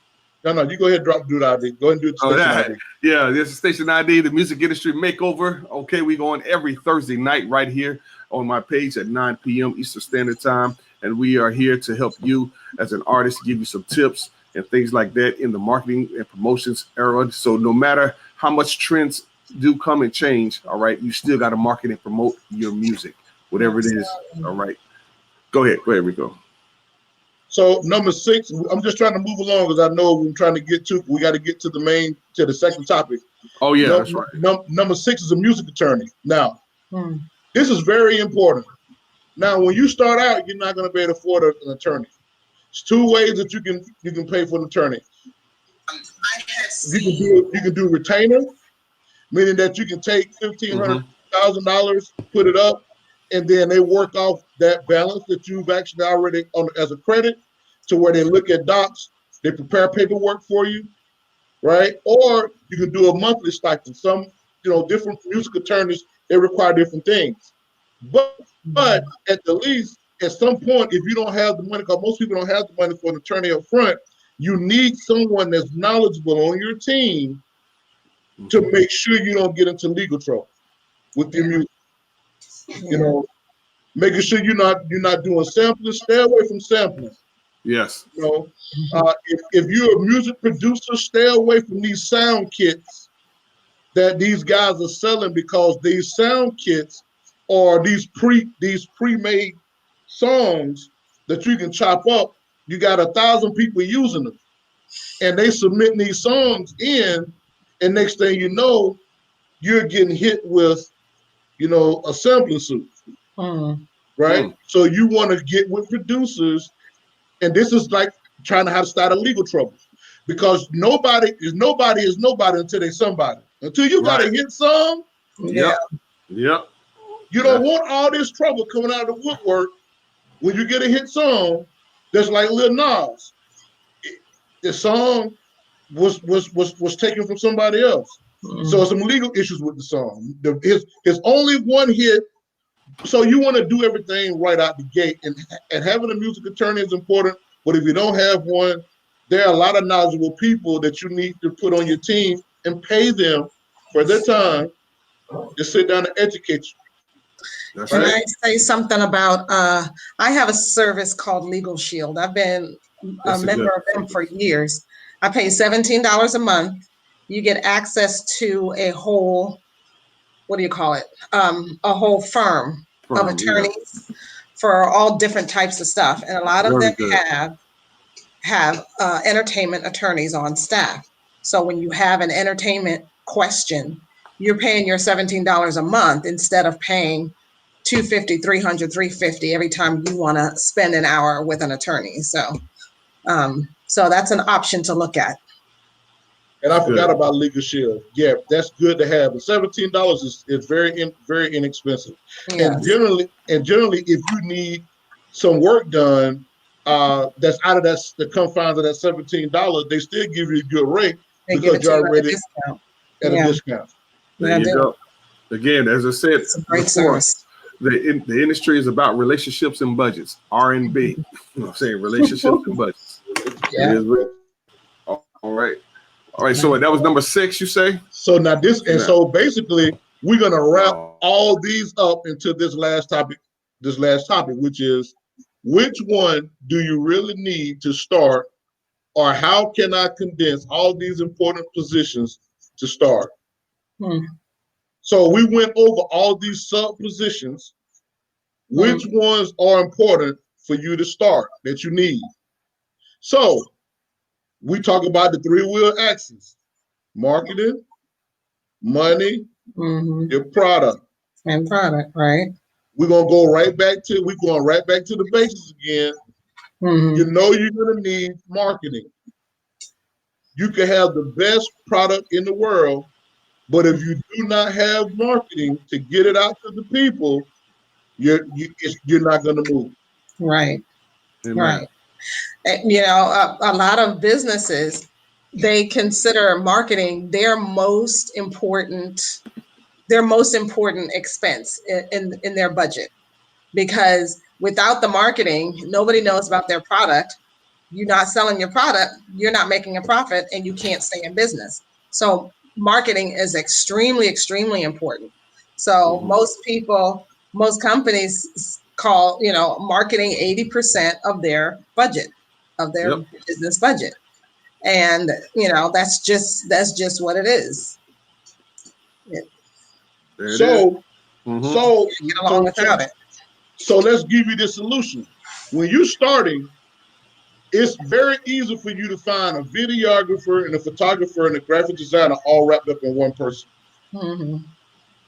No, you go ahead and do the ID. Go ahead and do the station ID. Yeah, this is Station ID, the music industry makeover. Okay, we go on every Thursday night right here on my page at 9 p.m. Eastern Standard Time. And we are here to help you as an artist, give you some tips and things like that in the marketing and promotions era. So no matter how much trends do come and change, all right, you still got to market and promote your music, whatever it is. All right. Go ahead, Rico. So number 6, I'm just trying to move along because I know we're trying to get to. We got to get to the second topic. Oh yeah, that's right. Number 6 is a music attorney. Now, this is very important. Now, when you start out, you're not going to be able to afford an attorney. There's 2 ways that you can pay for an attorney. You can do retainer, meaning that you can take $1,500 put it up, and then they work off that balance that you've actually already on as a credit, to where they look at docs, they prepare paperwork for you, right? Or you can do a monthly stipend. Some, different music attorneys, they require different things. But at the least, at some point, if you don't have the money, because most people don't have the money for an attorney up front, you need someone that's knowledgeable on your team to make sure you don't get into legal trouble with your music. Making sure you're not doing sampling. Stay away from sampling. Yes. If you're a music producer, stay away from these sound kits that these guys are selling, because these sound kits are these pre-made songs that you can chop up. You got 1,000 people using them, and they submit these songs in, and next thing you know, you're getting hit with, a sampling suit. Right? So you want to get with producers, and this is like trying to start a legal trouble, because nobody is nobody until they're somebody. Until you got a hit song, Yep. You don't want all this trouble coming out of the woodwork when you get a hit song that's like Lil Nas. The song was taken from somebody else. So some legal issues with the song. His only one hit. So you want to do everything right out the gate, and having a music attorney is important. But if you don't have one, there are a lot of knowledgeable people that you need to put on your team and pay them for their time to sit down and educate you. That's Can right. I say something about, I have a service called Legal Shield. I've been a member of them for years. I pay $17 a month. You get access to a whole, what do you call it? A whole firm of attorneys for all different types of stuff. And a lot of them have entertainment attorneys on staff. So when you have an entertainment question, you're paying your $17 a month instead of paying $250, $300, $350 every time you want to spend an hour with an attorney. So, so that's an option to look at. And I forgot about Legal Shield. Yeah, that's good to have. And $17 is very inexpensive. Yes. And generally, if you need some work done, that's out of the confines of that $17, they still give you a good rate because you're already at a discount. There you go. Again, as I said before, the industry is about relationships and budgets. R&B. You know what I'm saying? Relationships and budgets. Yeah. All right. All right. So that was number 6, you say? So now so basically we're gonna wrap all these up into this last topic, which is which one do you really need to start, or how can I condense all these important positions to start? So we went over all these sub positions. Which ones are important for you to start that you need? So we talk about the 3-wheel axis: marketing, money, your product. And product, right? We're gonna go right back to the basics again. You know you're gonna need marketing. You can have the best product in the world, but if you do not have marketing to get it out to the people, you're not gonna move. Right. Right. And, a lot of businesses, they consider marketing their most important expense in their budget, because without the marketing, nobody knows about their product. You're not selling your product, you're not making a profit, and you can't stay in business. So marketing is extremely, extremely important. So most companies call, marketing 80% of their budget, of their business budget. And, that's just what it is. So get along without it. So let's give you the solution. When you're starting, it's very easy for you to find a videographer and a photographer and a graphic designer all wrapped up in one person.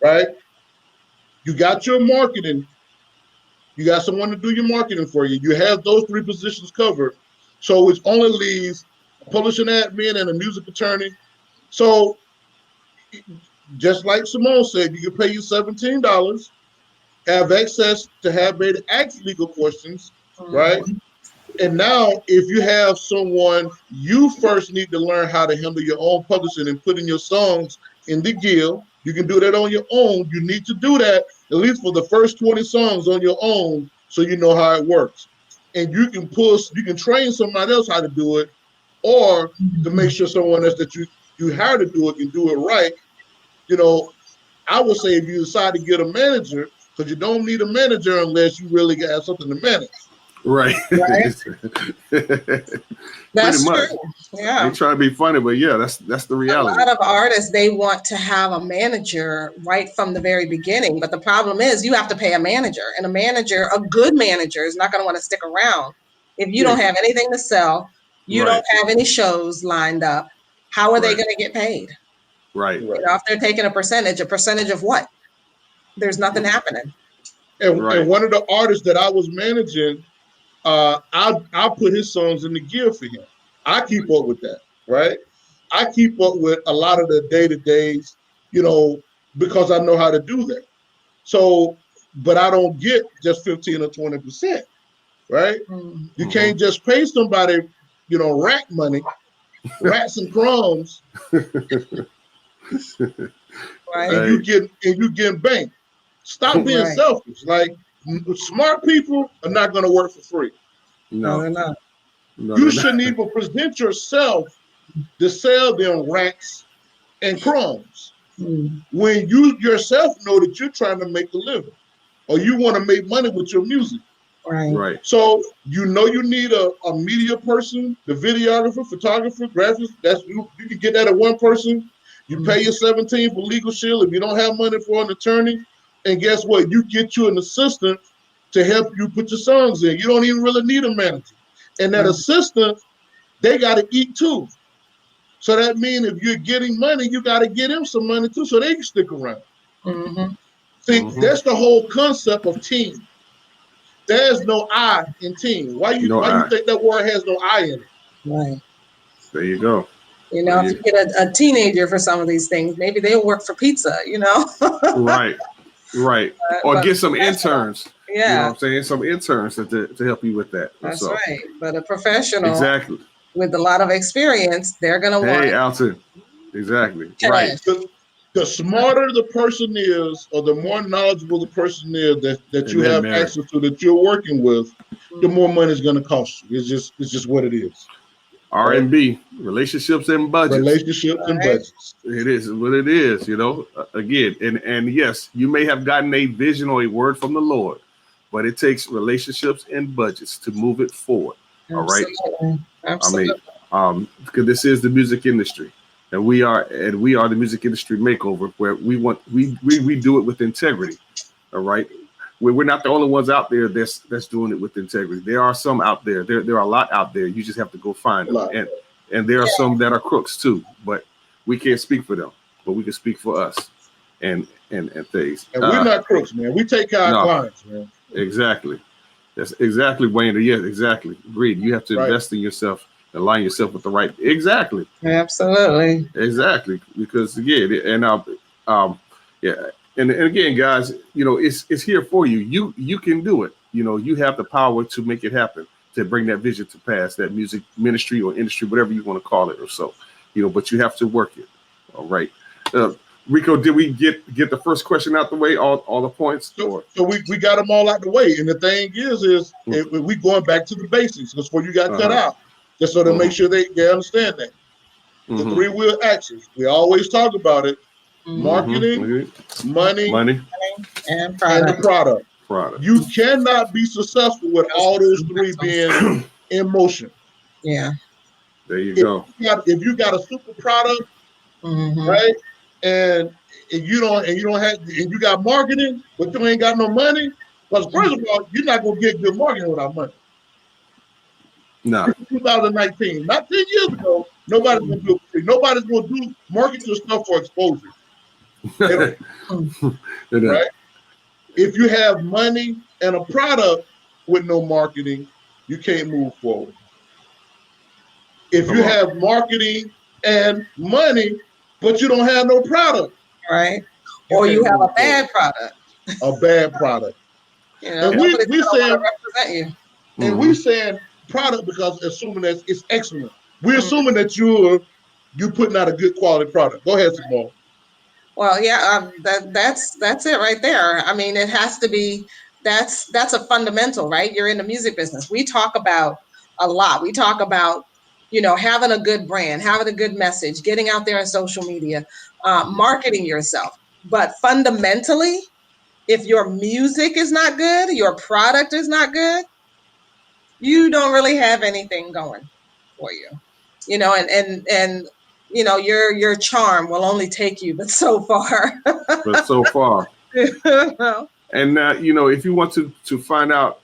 Right? You got your marketing. You got someone to do your marketing for you. You have those 3 positions covered. So it only leaves a publishing admin and a music attorney. So just like Simone said, you can pay you $17, have access to have made ask legal questions, right? And now if you have someone, you first need to learn how to handle your own publishing and putting your songs in the guild. You can do that on your own. You need to do that at least for the first 20 songs on your own, so you know how it works. And you can train somebody else how to do it, or to make sure someone else that you hire to do it can do it right. I would say if you decide to get a manager, because you don't need a manager unless you really got something to manage. Right. That's true. Yeah. They try to be funny, but yeah, that's the reality. A lot of artists, they want to have a manager right from the very beginning, but the problem is you have to pay a manager, and a good manager is not going to want to stick around if you don't have anything to sell. You don't have any shows lined up. How are they going to get paid? Right. If they're taking a percentage of what? There's nothing happening. And one of the artists that I was managing, I put his songs in the guild for him. I keep up with that, right? I keep up with a lot of the day-to-days, because I know how to do that. So, but I don't get just 15 or 20%, right? You can't just pay somebody, rack money, rats and crumbs, and you get banked. Stop being selfish. Like, smart people are not going to work for free. No, they're not. You shouldn't even present yourself to sell them racks and crumbs when you yourself know that you're trying to make a living. or you want to make money with your music. Right. So you need a media person, the videographer, photographer, graphics. You can get that at one person. You pay your $17 for legal shield if you don't have money for an attorney. And guess what? You get you an assistant to help you put your songs in. You don't even really need a manager. And that assistant, they got to eat too. So that means if you're getting money, you got to get them some money too, so they can stick around. See, that's the whole concept of team. There's no I in team. Why you think that word has no I in it? Right. There you go. You know, if you get a teenager for some of these things, maybe they'll work for pizza, you know? Right. Or get some interns. Yeah. You know what I'm saying? Some interns to help you with that. That's right. But a professional exactly with a lot of experience, they're going to want. Hey, Alton. Exactly. Cash. Right. The smarter the person is, or the more knowledgeable the person is that you have access to, that you're working with, the more money is going to cost you. It's just what it is. R&B, relationships and budgets. Relationships and budgets. It is what it is, you know. Again, and yes, you may have gotten a vision or a word from the Lord, but it takes relationships and budgets to move it forward. Absolutely. All right. Absolutely. I mean, because this is the music industry, and we are the music industry makeover, where we do it with integrity. All right. We're not the only ones out there that's doing it with integrity. There are some out there. There are a lot out there. You just have to go find them. And there are some that are crooks too, but we can't speak for them. But we can speak for us and things. And we're not crooks, man. We take our clients, man. Exactly. That's exactly, Wayne. Yes, exactly. Agreed. You have to invest in yourself, align yourself with the right. Exactly. Absolutely. Exactly. Because again, And again, guys, you know, it's here for you. You can do it. You know, you have the power to make it happen, to bring that vision to pass, that music ministry or industry, whatever you want to call it or so. You know, but you have to work it. All right. Rico, did we get the first question out the way, all the points? So we got them all out the way. And the thing is we going back to the basics. That's where you got cut out. Just so to make sure they understand that. The 3 wheel axis. We always talk about it. Marketing, money, and the product. You cannot be successful with all those 3 being in motion. Yeah. There you go. If you got a super product, right, and you got marketing, but you ain't got no money. Because first of all, you're not gonna get good marketing without money. No. 2019, not 10 years ago, nobody's gonna do it free. Nobody's gonna do market your stuff for exposure. Right? If you have money and a product with no marketing, you can't move forward. If you have marketing and money, but you don't have no product, right? Or you have a bad product. A bad product. You know, and we saying represent you. And we saying product because assuming that it's excellent. We're assuming that you're putting out a good quality product. Go ahead, Simone. Well, yeah, that's it right there. I mean, it has to be. That's a fundamental, right? You're in the music business. We talk about a lot. We talk about, you know, having a good brand, having a good message, getting out there on social media, marketing yourself. But fundamentally, if your music is not good, your product is not good, you don't really have anything going for you. You know, and you know, your charm will only take you but so far. But so far. And you know, if you want to find out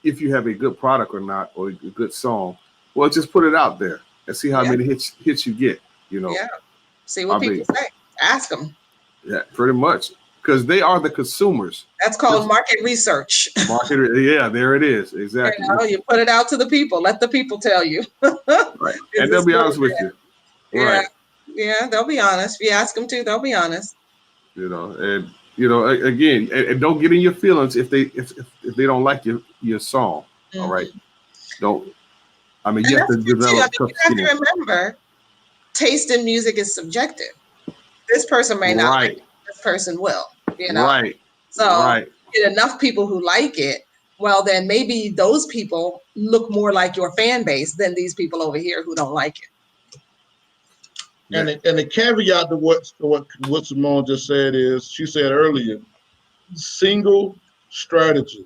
if you have a good product or not, or a good song, well, just put it out there and see how many hits you get. You know, see what people say. Ask them. Yeah, pretty much, because they are the consumers. That's called market research. Yeah, there it is. Exactly. You know, you put it out to the people. Let the people tell you. Right, and they'll be honest with you. Right. Yeah, they'll be honest. If you ask them to, they'll be honest. You know, and you know, again, and don't get in your feelings if they don't like your song. All right, don't. I mean, you have to develop. You have to remember, taste in music is subjective. This person may not like it. This person will. You know, right? So get enough people who like it. Well, then maybe those people look more like your fan base than these people over here who don't like it. And the caveat to what Simone just said is, she said earlier, single strategy.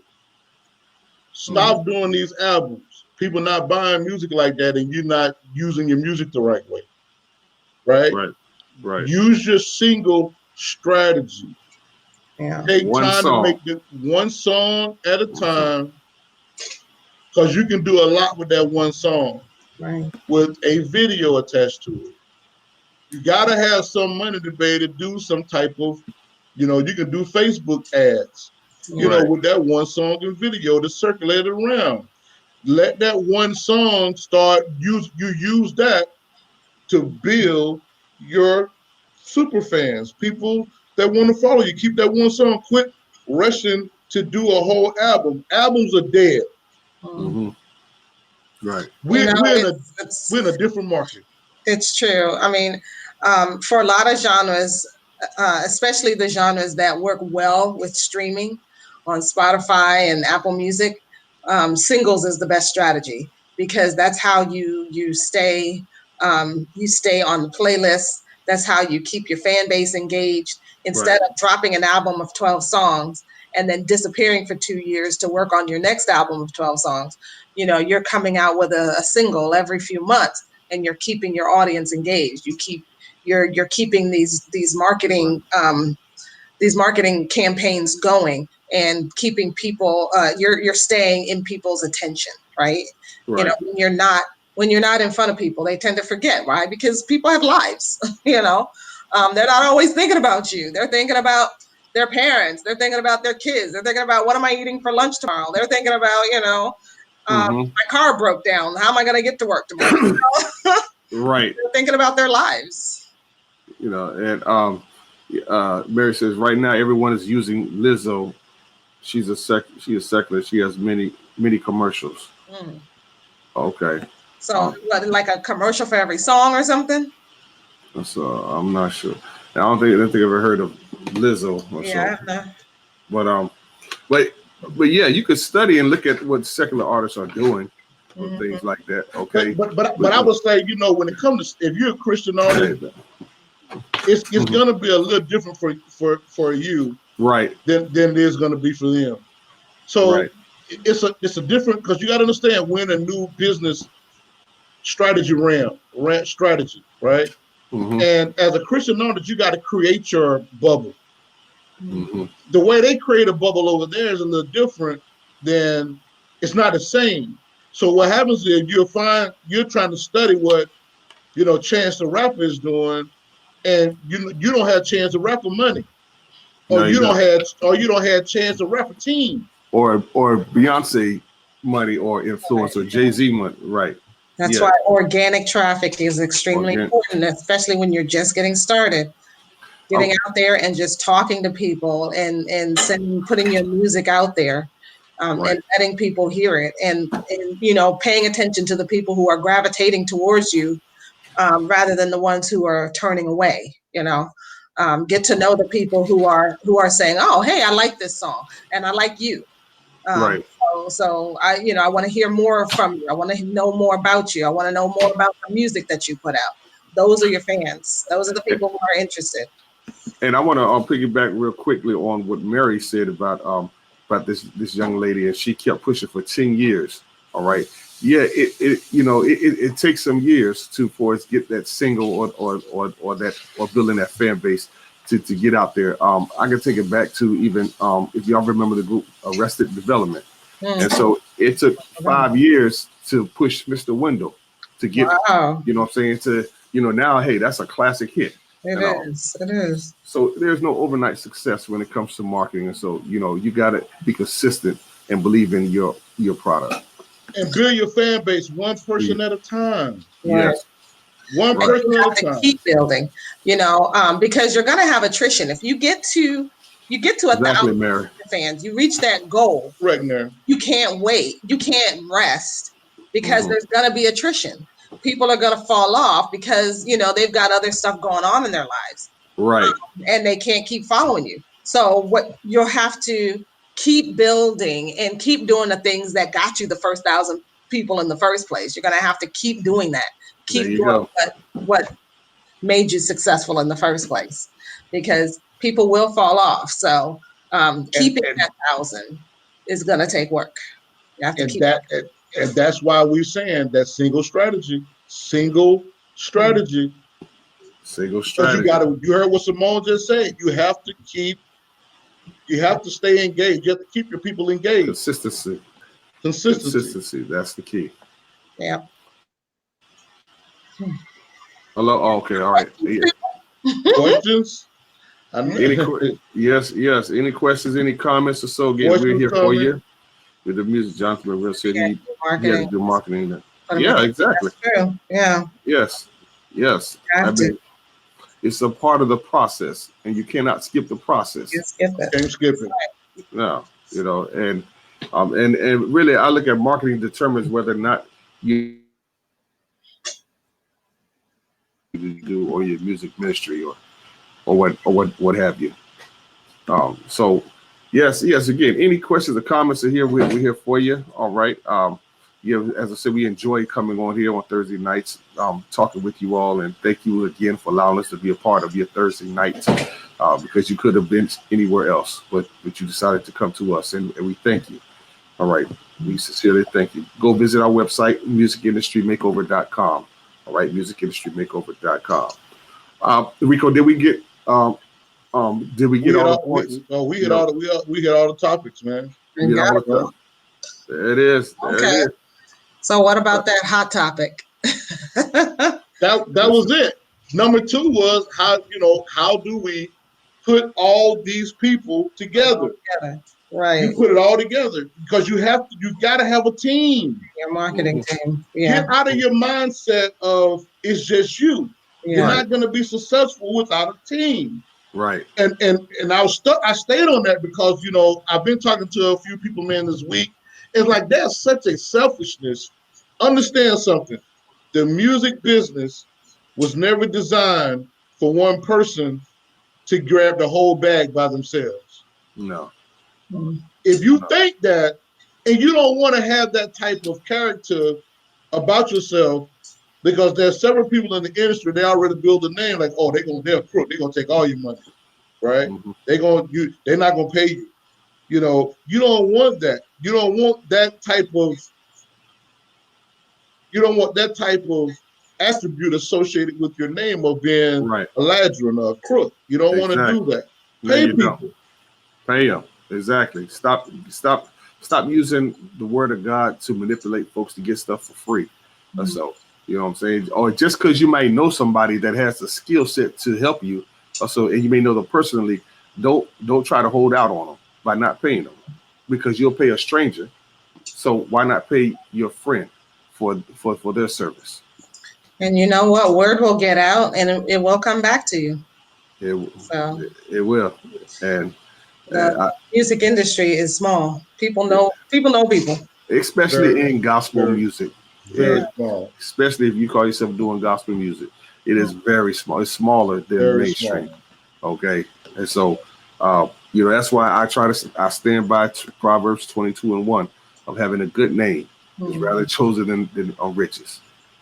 Stop doing these albums. People not buying music like that, and you're not using your music the right way. Right? Right. Use your single strategy. Yeah. Take time to make it one song at a time, because you can do a lot with that one song. Right. With a video attached to it. You gotta have some money to be able to do some type of, you can do Facebook ads, with that one song and video to circulate it around. Let that one song use that to build your super fans, people that want to follow you. Keep that one song. Quit rushing to do a whole album. Albums are dead. Mm-hmm. Right. We're in a different market. It's true. I mean, for a lot of genres, especially the genres that work well with streaming on Spotify and Apple Music, singles is the best strategy, because that's how you stay on the playlist. That's how you keep your fan base engaged, instead of dropping an album of 12 songs and then disappearing for 2 years to work on your next album of 12 songs. You're coming out with a single every few months, and you're keeping your audience engaged. You're keeping these marketing campaigns going, and keeping people. You're staying in people's attention, right? When you're not in front of people, they tend to forget, right? Because people have lives. They're not always thinking about you. They're thinking about their parents. They're thinking about their kids. They're thinking about, what am I eating for lunch tomorrow? They're thinking about, my car broke down. How am I going to get to work tomorrow? Right. They're thinking about their lives. And Mary says right now everyone is using Lizzo. She is secular. She has many commercials. Okay. So like a commercial for every song or something? So I'm not sure. I don't think I've ever heard of Lizzo or something. But yeah, you could study and look at what secular artists are doing or things like that. Okay. But I would say, when it comes to, if you're a Christian artist, it's gonna be a little different for you, right, than it is gonna be for them. So it's a different, because you got to understand, we're in a new business strategy strategy, right? Mm-hmm. And as a Christian artist, you got to create your bubble. Mm-hmm. The way they create a bubble over there is a little different. Then it's not the same. So what happens is you're trying to study what Chance the Rapper is doing, and you don't have Chance the Rapper money, or you don't have Chance the Rapper team, or Beyonce money, or influence, or Jay-Z money, right? That's why organic traffic is extremely important, especially when you're just getting started. Getting out there and just talking to people, and putting your music out there, and letting people hear it, and paying attention to the people who are gravitating towards you, rather than the ones who are turning away. Get to know the people who are saying, "Oh, hey, I like this song, and I like you." Right. So I want to hear more from you. I want to know more about you. I want to know more about the music that you put out. Those are your fans. Those are the people who are interested. And I want to piggyback real quickly on what Mary said about this young lady, and she kept pushing for 10 years. All right. Yeah, it takes some years for us to get that single or building that fan base to get out there. I can take it back to even if y'all remember the group Arrested Development. Mm-hmm. And so it took 5 years to push Mr. Wendell to get, to, now, hey, that's a classic hit. It is. So there's no overnight success when it comes to marketing. And so, you got to be consistent and believe in your product. And build your fan base one person at a time. Yes. One person at a time. Keep building, because you're going to have attrition. If you get to 1,000 fans, you reach that goal. Right now. You can't wait. You can't rest, because there's going to be attrition. People are going to fall off because, they've got other stuff going on in their lives. Right. And they can't keep following you. So what you'll have to keep building and keep doing the things that got you the first 1,000 people in the first place. You're going to have to keep doing that. Keep doing what made you successful in the first place, because people will fall off. So Keeping that 1,000 is going to take work. You have to keep that. And that's why we're saying that single strategy. Because you heard what Simone just said. You have to stay engaged. You have to keep your people engaged. Consistency. That's the key. Yeah. Hello. Oh, okay. All right. Yeah. Questions? Yes. Any questions? Any comments or so? Again, we're here for you. With the music, Jonathan Monroe said he has to do marketing. Yeah, exactly. That's true. Yeah. Yes. I mean, it's a part of the process, and you cannot skip the process. You can't skip it. No, and really, I look at marketing determines whether or not you do or your music ministry or what have you. So yes. Again, any questions or comments are here? We're here for you. All right. As I said, we enjoy coming on here on Thursday nights, talking with you all, and thank you again for allowing us to be a part of your Thursday nights, because you could have been anywhere else, but you decided to come to us, and we thank you. All right. We sincerely thank you. Go visit our website, musicindustrymakeover.com. All right, musicindustrymakeover.com. Rico, did we get all the points? We hit all the topics, man. There it is. Okay. So what about that hot topic? that was it. Number 2 was how do we put all these people together? Right. You put it all together because you got to have a team. Your marketing team. Yeah. Get out of your mindset of it's just you. Yeah. You're not going to be successful without a team. Right. And I stayed on that because I've been talking to a few people, man, this week. It's like there's such a selfishness. Understand something. The music business was never designed for one person to grab the whole bag by themselves. No. If you think that, and you don't want to have that type of character about yourself, because there's several people in the industry, they already build a name like, oh, they're crook, they're gonna take all your money, right? Mm-hmm. They're not gonna pay you. You don't want that. You don't want that type of attribute associated with your name of being a ladron or a crook. You don't want to do that. Pay people. Pay them. Exactly. Stop using the word of God to manipulate folks to get stuff for free. Mm-hmm. So, you know what I'm saying? Or just because you might know somebody that has the skill set to help you, and you may know them personally, don't try to hold out on them by not paying them, because you'll pay a stranger. So why not pay your friend for their service? And you know what? Word will get out, and it will come back to you. It will. And the music industry is small. People know people. Especially in gospel music. Very small. Especially if you call yourself doing gospel music. It is very small. It's smaller than mainstream. Small. Okay. And so that's why I stand by Proverbs 22:1 of having a good name is rather chosen than riches.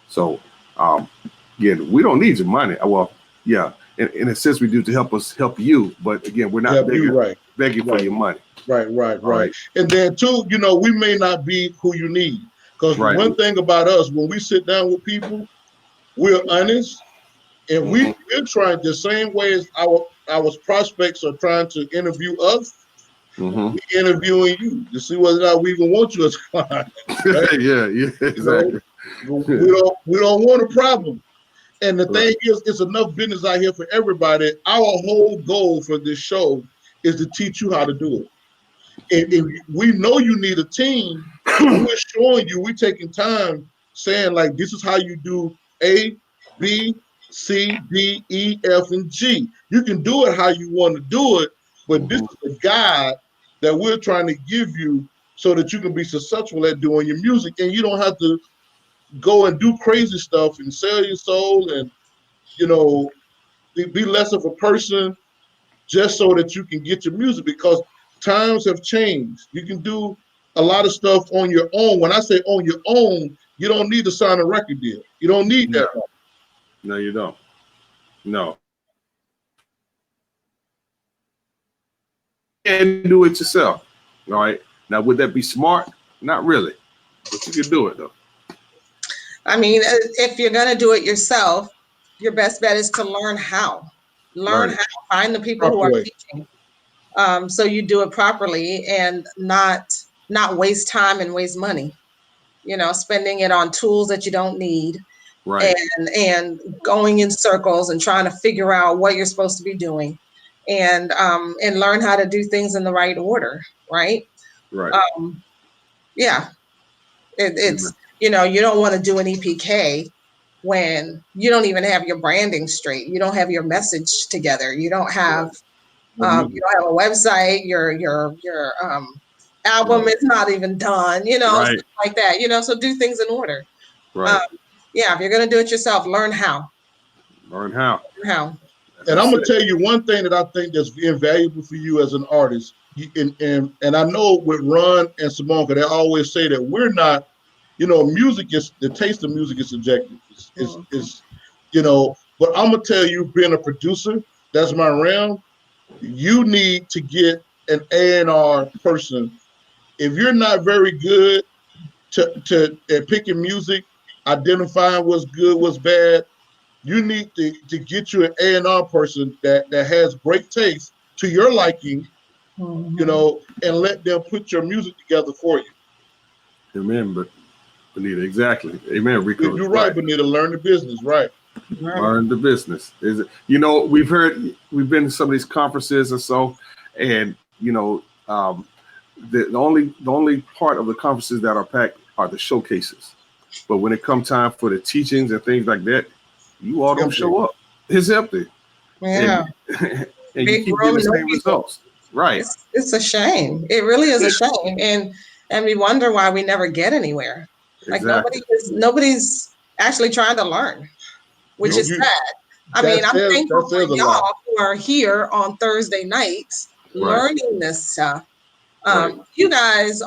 So again, we don't need your money. Well, yeah, in a sense we do to help you, but again, we're not begging for your money. Right. And then too, we may not be who you need. Because one thing about us, when we sit down with people, we're honest, and we're trying the same way as our prospects are trying to interview us. We're interviewing you to see whether or not we even want you as a client. Right? Yeah, exactly. We don't want a problem. And the thing is, it's enough business out here for everybody. Our whole goal for this show is to teach you how to do it. If we know you need a team, we're showing you, we're taking time saying like, this is how you do A, B, C, D, E, F, and G. You can do it how you want to do it, but this is a guide that we're trying to give you so that you can be successful at doing your music, and you don't have to go and do crazy stuff and sell your soul and, be less of a person just so that you can get your music, because times have changed. You can do a lot of stuff on your own. When I say on your own, you don't need to sign a record deal. You don't need that. No, you don't. No. can do it yourself. All right. Now, would that be smart? Not really, but you can do it though. I mean, if you're going to do it yourself, your best bet is to learn how. Learn how. Find the people who are teaching. So you do it properly and not waste time and waste money. You know, spending it on tools that you don't need, right? And going in circles and trying to figure out what you're supposed to be doing, and learn how to do things in the right order, right? Right. Yeah. It's you know, you don't want to do an EPK when you don't even have your branding straight. You don't have your message together. You don't have you don't have a website. Your album is not even done. You know, stuff like that. You know, so do things in order. Right. Yeah, if you're gonna do it yourself, learn how. Learn how. And I'm gonna tell you one thing that I think that's invaluable for you as an artist. And I know with Ron and Simone, because they always say that we're not, you know, music is, the taste of music is subjective. It's you know, but I'm gonna tell you, being a producer, that's my realm. You need to get an A&R person. If you're not very good at picking music, identifying what's good, what's bad, you need to get you an A&R person that has great taste to your liking, you know, and let them put your music together for you. Amen, but Benita, exactly. Amen, Rico. You're right, Benita. Learn the business, right? Learn the business. Is it? You know, we've been to some of these conferences and so, and you know, the only part of the conferences that are packed are the showcases. But when it comes time for the teachings and things like that, you all don't show up. It's empty. Yeah. And you keep getting the same results. Right. It's a shame. It really is a shame. And we wonder why we never get anywhere. Like nobody's actually trying to learn, which is sad. I mean, I'm thankful for y'all who are here on Thursday nights learning this stuff. You guys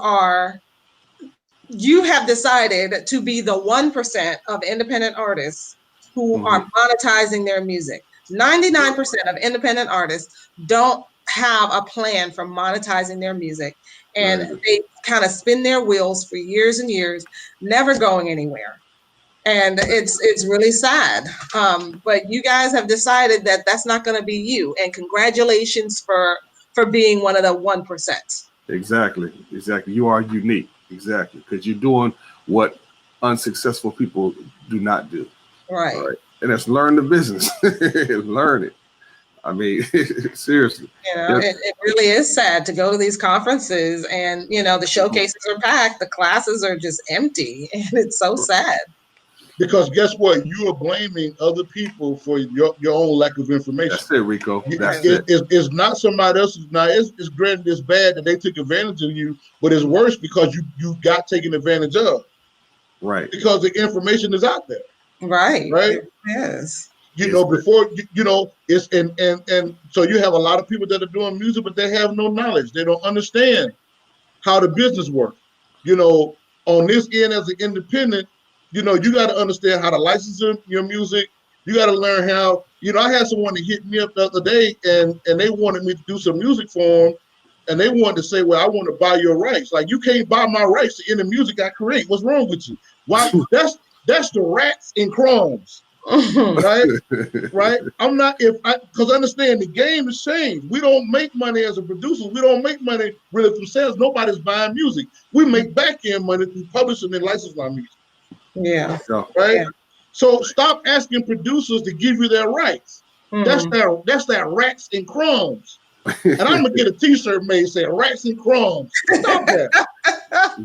you have decided to be the 1% of independent artists who are monetizing their music. 99% of independent artists don't have a plan for monetizing their music, and they kind of spin their wheels for years and years, never going anywhere. And it's really sad. But you guys have decided that that's not going to be you. And congratulations for being one of the 1%. Exactly. You are unique. Exactly. Because you're doing what unsuccessful people do not do. Right. All right. And that's learn the business. Learn it. I mean, seriously. You know, it really is sad to go to these conferences and, you know, the showcases are packed, the classes are just empty, and it's so sad. Because guess what? You are blaming other people for your own lack of information. That's it, Rico. It's not somebody else's. Now, it's granted it's bad that they took advantage of you, but it's worse because you got taken advantage of. Right. Because the information is out there. Right. Right. Yes. You know, before you know, it's and so you have a lot of people that are doing music, but they have no knowledge. They don't understand how the business works. You know, on this end as an independent, you know, you got to understand how to license your music. You got to learn how. You know, I had someone that hit me up the other day, and they wanted me to do some music for them, and they wanted to say, "Well, I want to buy your rights. Like, you can't buy my rights to any music I create. What's wrong with you? Why? That's the rats and crumbs." right. I'm not because understand the game has changed. We don't make money as a producer. We don't make money really through sales. Nobody's buying music. We make back end money through publishing and licensing our music. Yeah. Right. Yeah. So stop asking producers to give you their rights. That's that rats and crumbs. And I'm gonna get a T-shirt made saying rats and crumbs. Stop that.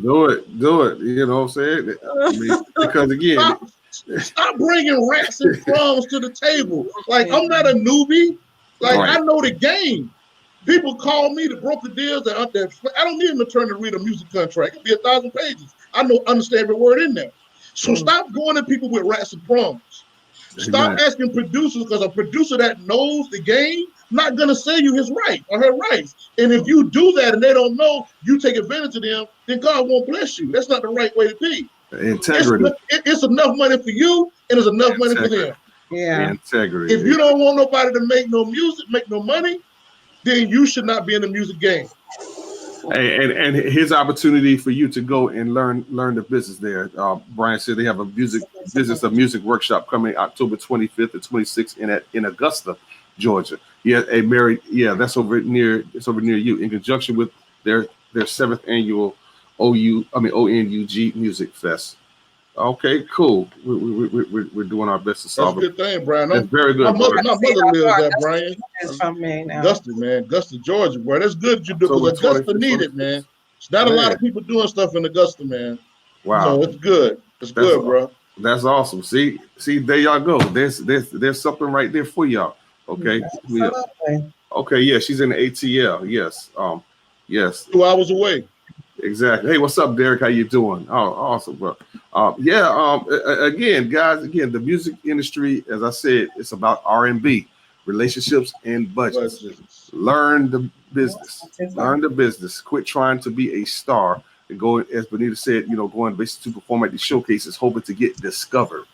Do it. You know what I'm saying? I mean, because again. Stop bringing rats and crumbs to the table. Like, I'm not a newbie. Like, I know the game. People call me to broker deals that I don't need an attorney to read a music contract. It'll be 1,000 pages. I understand every word in there. So stop going to people with rats and crumbs. Stop asking producers, because a producer that knows the game not gonna sell you his right or her rights. And if you do that and they don't know, you take advantage of them, then God won't bless you. That's not the right way to be. Integrity. It's enough money for you, and it's enough money for them. Yeah. Integrity. If you don't want nobody to make no music, make no money, then you should not be in the music game. And his opportunity for you to go and learn the business there. Brian said they have a music workshop coming October 25th and 26th in Augusta, Georgia. Yeah, that's over near you, in conjunction with their 7th annual ONUG Music Fest. Okay, cool. We're doing our best to solve it. That's a good thing, Brian. That's very good. My mother lives there, Brian. Is from me now. Augusta, man. Augusta, Georgia, bro. That's good you do, because Augusta need it, man. It's not a lot of people doing stuff in Augusta, man. Wow. So it's good. It's good, bro. That's awesome. See, there y'all go. There's something right there for y'all. Okay. Okay, yeah, she's in the ATL. Yes. Yes. 2 hours away. Exactly. Hey, what's up, Derek? How you doing? Oh, awesome, bro. Again, guys, the music industry, as I said, it's about R&B, relationships, and budgets. Learn the business. Learn the business. Quit trying to be a star and go, as Benita said, going basically to perform at these showcases, hoping to get discovered.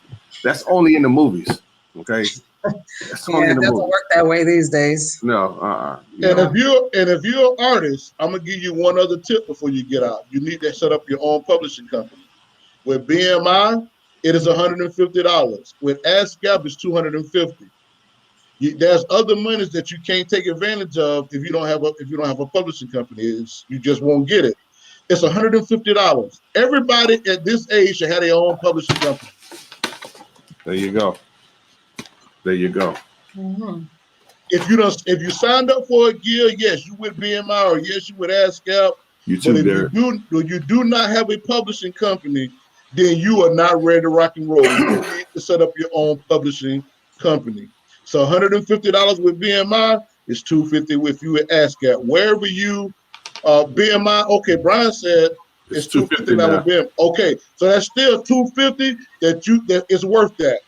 That's only in the movies. Okay. It doesn't work that way these days. No. And if you're an artist, I'm gonna give you one other tip before you get out. You need to set up your own publishing company. With BMI, it is $150. With ASCAP, it's $250. There's other monies that you can't take advantage of if you don't have a publishing company. You just won't get it. It's $150. Everybody at this age should have their own publishing company. There you go. Mm-hmm. If you signed up for a gear, yes, you with BMI, or yes, you with ASCAP. You too, Derek. If you do not have a publishing company, then you are not ready to rock and roll. You need to set up your own publishing company. So $150 with BMI is $250 with you at ASCAP. Wherever you BMI, okay, Brian said it's $250 now with BMI. Okay, so that's still $250 that is worth that.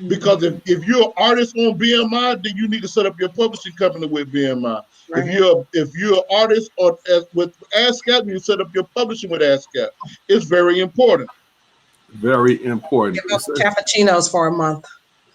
Because if you're an artist on BMI, then you need to set up your publishing company with BMI. Right. If you're an artist with ASCAP, you set up your publishing with ASCAP. It's very important. Very important. Give us cappuccinos for a month.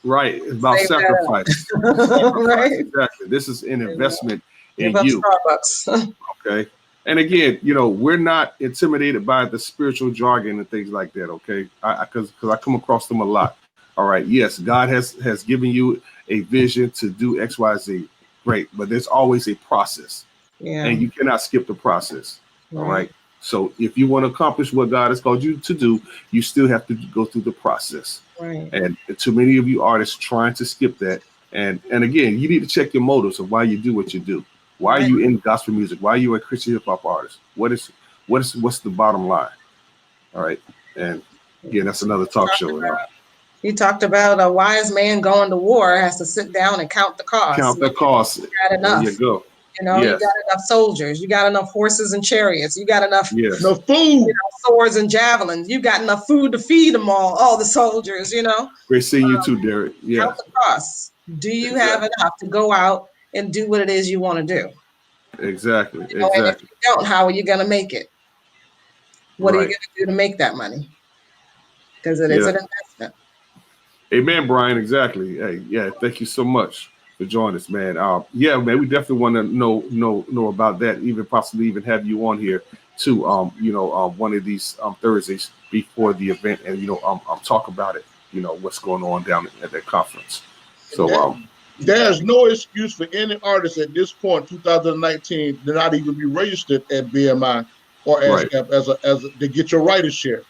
Right. It's about sacrifice. Right. Exactly. This is an investment in you. Starbucks. Okay. And again, we're not intimidated by the spiritual jargon and things like that. Okay. Because I come across them a lot. All right. Yes, God has given you a vision to do X, Y, Z. Great. But there's always a process. Yeah. And you cannot skip the process. Right. All right. So if you want to accomplish what God has called you to do, you still have to go through the process. Right. And too many of you artists trying to skip that. And again, you need to check your motives of why you do what you do. Why are you in gospel music? Why are you a Christian hip hop artist? What's the bottom line? All right. And again, that's another talk show. You talked about a wise man going to war has to sit down and count the costs. Count the costs. You got enough. There you go. You got enough soldiers. You got enough horses and chariots. You got enough, enough food. Swords and javelins. You got enough food to feed them all the soldiers. Great seeing you too, Derek. Yeah. Count the costs. Do you have enough to go out and do what it is you want to do? Exactly. And if you don't, how are you going to make it? What are you going to do to make that money? Because it is an investment. Amen, Brian. Exactly. Hey, yeah. Thank you so much for joining us, man. Man, we definitely want to know about that. Even possibly even have you on here too. One of these Thursdays before the event, and talk about it. What's going on down at that conference. So there's no excuse for any artist at this point, 2019, to not even be registered at BMI or ASCAP as to get your writer's share,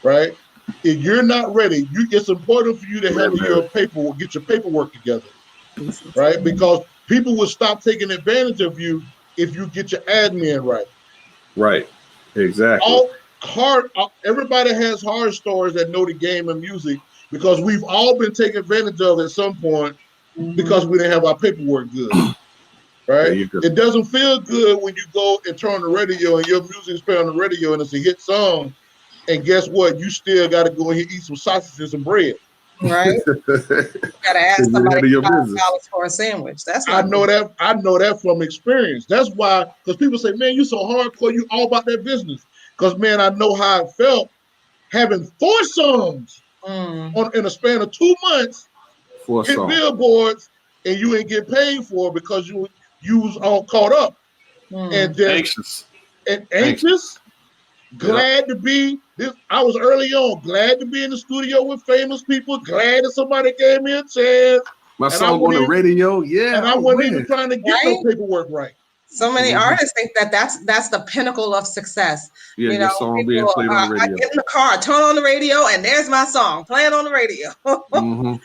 right? If you're not ready, it's important for you to have your paperwork, get your paperwork together, right? Because people will stop taking advantage of you if you get your admin right. Right. Exactly. Everybody has horror stories that know the game of music, because we've all been taken advantage of at some point because we didn't have our paperwork good. Right? It doesn't feel good when you go and turn on the radio and your music's played on the radio and it's a hit song. And guess what? You still got to go and eat some sausages and bread. Right? You got to ask somebody $5 for a sandwich. I know that from experience. That's why, because people say, man, you so hardcore, you all about that business. Because, man, I know how it felt having 4 songs in a span of 2 months, 4 hit songs, billboards, and you ain't get paid for it because you you was all caught up and just anxious. Glad to be this. I was early on. Glad to be in the studio with famous people. Glad that somebody gave me a chance. My song on the radio, yeah. And I wasn't even trying to get no paperwork right. So many artists think that that's the pinnacle of success. Yeah, your song being played on the radio. I get in the car, turn on the radio, and there's my song playing on the radio.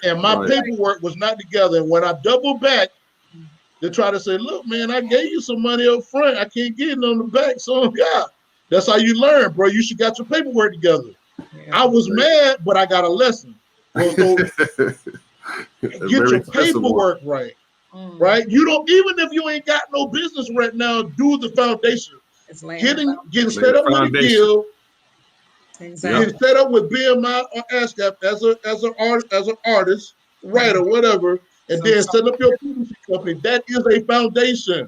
And my paperwork was not together. And when I double back, they try to say, "Look, man, I gave you some money up front. I can't get it on the back." So yeah, that's how you learn, bro. You should got your paperwork together. I was mad, but I got a lesson. So get your paperwork right. Right? You don't, even if you ain't got no business right now, do the foundation. Getting set up with a deal. Exactly. Getting set up with BMI or ASCAP as an artist, writer, whatever, and then set up your publishing company. That is a foundation.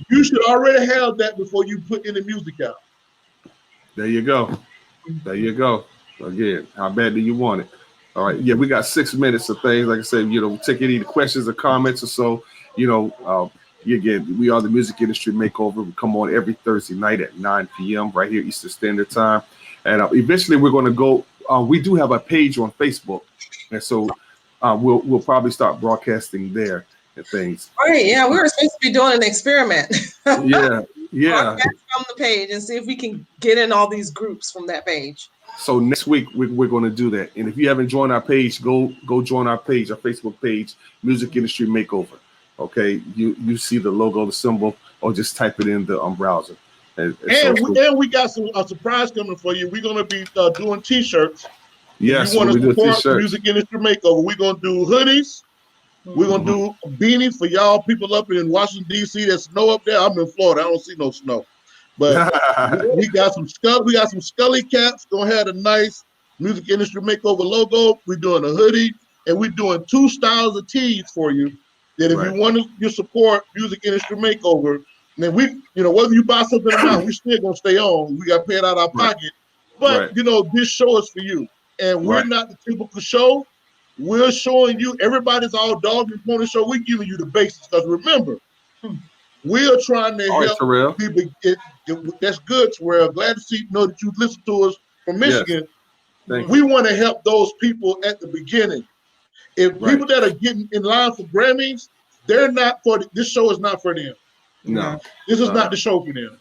You should already have that before you put any music out. There you go. There you go. Again, how bad do you want it? All right. Yeah, we got 6 minutes of things. Like I said, take any questions or comments or so. Again, we are the Music Industry Makeover. We come on every Thursday night at 9 p.m. right here Eastern Standard Time. And eventually we're going to go. We do have a page on Facebook. And so we'll probably start broadcasting there and things. All right. Yeah, we were supposed to be doing an experiment. Yeah. Broadcast from the page and see if we can get in all these groups from that page. So next week we're going to do that. And if you haven't joined our page, go join our page, our Facebook page, Music Industry Makeover. Okay, you see the logo, the symbol, or just type it in the browser. And we got a surprise coming for you. We're going to be doing T-shirts. Yes, you want to support Music Industry Makeover. We're going to do hoodies. We're going to do beanies for y'all people up in Washington, D.C. There's snow up there. I'm in Florida. I don't see no snow. But we got some Scully caps. Gonna have a nice Music Industry Makeover logo. We're doing a hoodie, and we're doing 2 styles of tees for you. That if you want to support Music Industry Makeover, then whether you buy something or not, we still gonna stay on. We got paid out our pocket, but this show is for you, and we're not the typical show. We're showing you. Everybody's all dog and pony show. We're giving you the basics, because remember. We are trying to help people get. That's good, Terrell. Glad to know that you listen to us from Michigan. Yes. We want to help those people at the beginning. If people that are getting in line for Grammys, they're not for this show. Is not for them. No, this is not the show for them.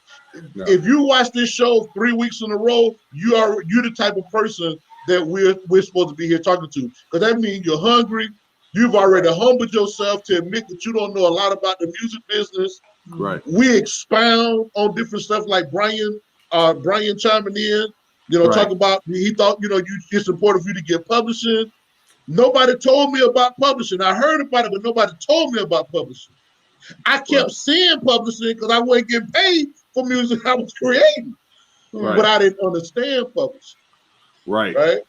No. If you watch this show 3 weeks in a row, you're the type of person that we're supposed to be here talking to, because that means you're hungry. You've already humbled yourself to admit that you don't know a lot about the music business. Right. We expound on different stuff, like Brian chiming in, talk about, he thought, it's important for you to get publishing. Nobody told me about publishing. I heard about it, but nobody told me about publishing. I kept seeing publishing because I wasn't getting paid for music I was creating. Right. But I didn't understand publishing. Right. Right.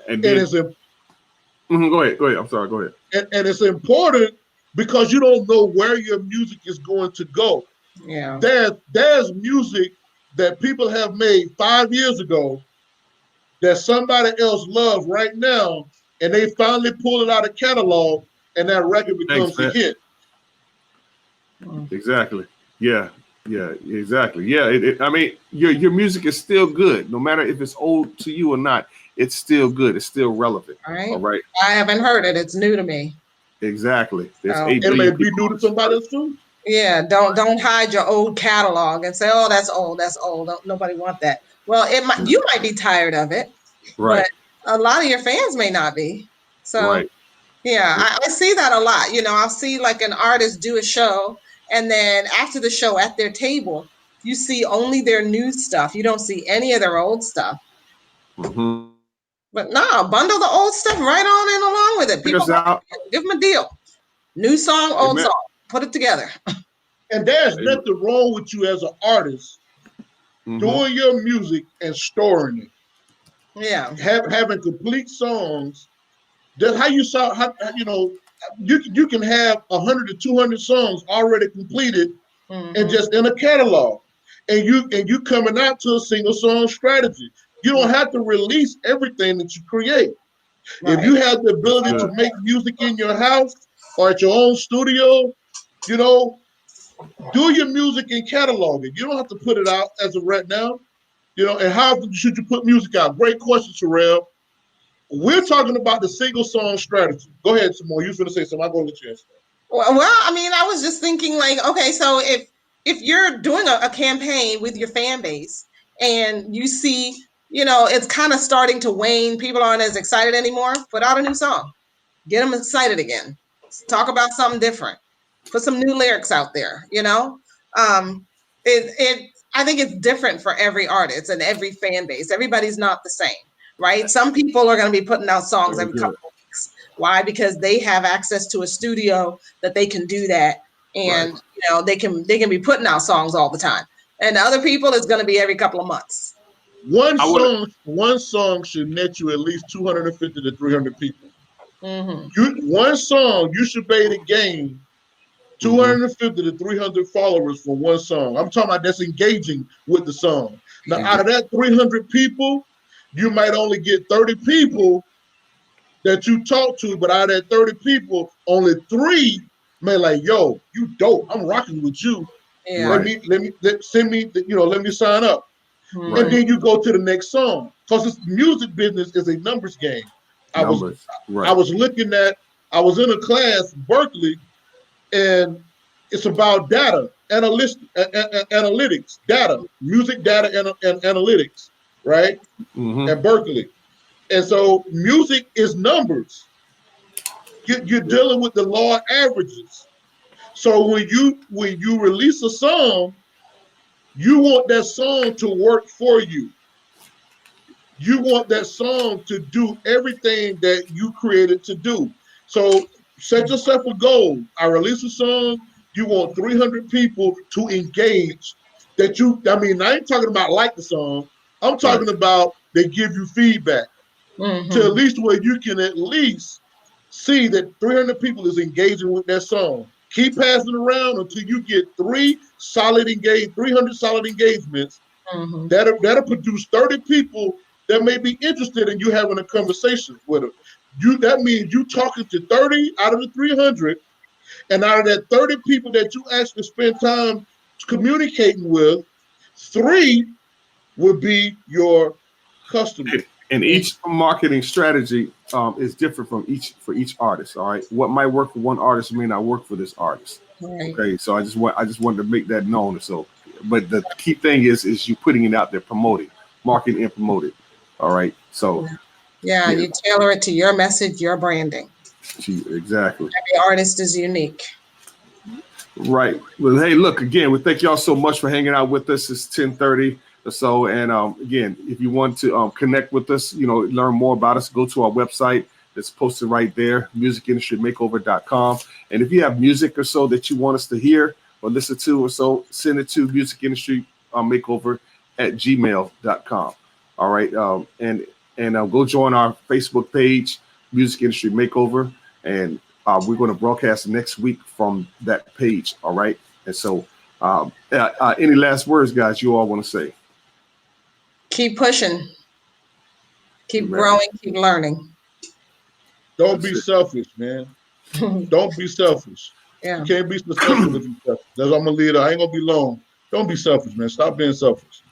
And it's go ahead. I'm sorry. Go ahead. And it's important because you don't know where your music is going to go. Yeah. There's music that people have made 5 years ago that somebody else loves right now, and they finally pull it out of catalog, and that record becomes a hit. Exactly. Yeah. Exactly. Yeah. I mean, your music is still good, no matter if it's old to you or not. It's still good. It's still relevant. All right. I haven't heard it. It's new to me. Exactly. It may be new to somebody else too. Yeah. Don't hide your old catalog and say, "Oh, that's old. That's old." Nobody want that. Well, you might be tired of it, right? But a lot of your fans may not be. So, yeah, I see that a lot. I'll see like an artist do a show, and then after the show at their table, you see only their new stuff. You don't see any of their old stuff. Mm-hmm. But no, bundle the old stuff right on in along with it. People give them a deal. New song, old song. Put it together. And there's nothing wrong with you as an artist doing your music and storing it. Yeah. Having complete songs. That's how you saw. You can have 100 to 200 songs already completed and just in a catalog, and you coming out to a single song strategy. You don't have to release everything that you create. Right. If you have the ability to make music in your house or at your own studio, do your music and catalog it. You don't have to put it out as of right now. You know, and how should you put music out? Great question, Terrell. We're talking about the single song strategy. Go ahead, Simone. You was going to say something. I'm going to let you answer. Well, I mean, I was just thinking like, okay, so if you're doing a campaign with your fan base and you see, you know, it's kind of starting to wane, people aren't as excited anymore, put out a new song, get them excited again, talk about something different, put some new lyrics out there, you know. I think it's different for every artist and every fan base. Everybody's not the same, right? Some people are going to be putting out songs every couple of weeks. Why? Because they have access to a studio that they can do that, and you know, they can be putting out songs all the time. And other people, it's going to be every couple of months. One song should net you at least 250 to 300 people. One song, you should be able to gain 250 to 300 followers for one song. I'm talking about that's engaging with the song. Now, out of that 300 people, you might only get 30 people that you talk to, but out of that 30 people, only 3 may like, yo, you dope. I'm rocking with you. Yeah. Let me sign up. And then you go to the next song. Because this music business is a numbers game. I was in a class in Berkeley, and it's about data, analytics, data, music data and analytics, right? At Berkeley. And so music is numbers. You're dealing with the law of averages. So when you release a song, you want that song to work for you. You want that song to do everything that you created to do. So set yourself a goal. I release a song, you want 300 people to engage. I ain't talking about like the song. I'm talking about they give you feedback to at least where you can at least see that 300 people is engaging with that song. Keep passing around until you get 300 solid engagements. That'll produce 30 people that may be interested in you having a conversation with them. That means you talking to 30 out of the 300, and out of that 30 people that you actually spend time communicating with, 3 would be your customers. And each marketing strategy is different for each artist. All right, what might work for one artist may not work for this artist. Okay, so I just wanted to make that known. So, but the key thing is you putting it out there, marketing and promoting. All right, so you tailor it to your message, your branding. Exactly. Every artist is unique. Right. Well, hey, look, again, we thank y'all so much for hanging out with us. It's 10:30 or so, and again, if you want to connect with us, learn more about us, go to our website. It's posted right there, musicindustrymakeover.com. And if you have music or so that you want us to hear or listen to or so, send it to musicindustrymakeover@gmail.com. All right, and go join our Facebook page, Music Industry Makeover, and we're going to broadcast next week from that page. All right, and so any last words, guys, you all want to say? Keep pushing, keep growing, keep learning. Don't be selfish, man. Don't be selfish. You can't be successful if you're selfish. That's what I'm gonna lead. I ain't gonna be long. Don't be selfish, man. Stop being selfish.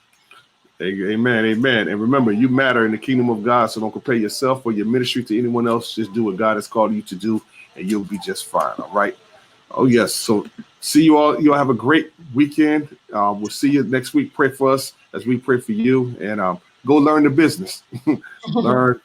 Amen, amen. And remember, you matter in the kingdom of God, so don't compare yourself or your ministry to anyone else. Just do what God has called you to do, and you'll be just fine. All right. Oh yes. So see you all. You all have a great weekend. We'll see you next week. Pray for us as we pray for you, and go learn the business. Learn.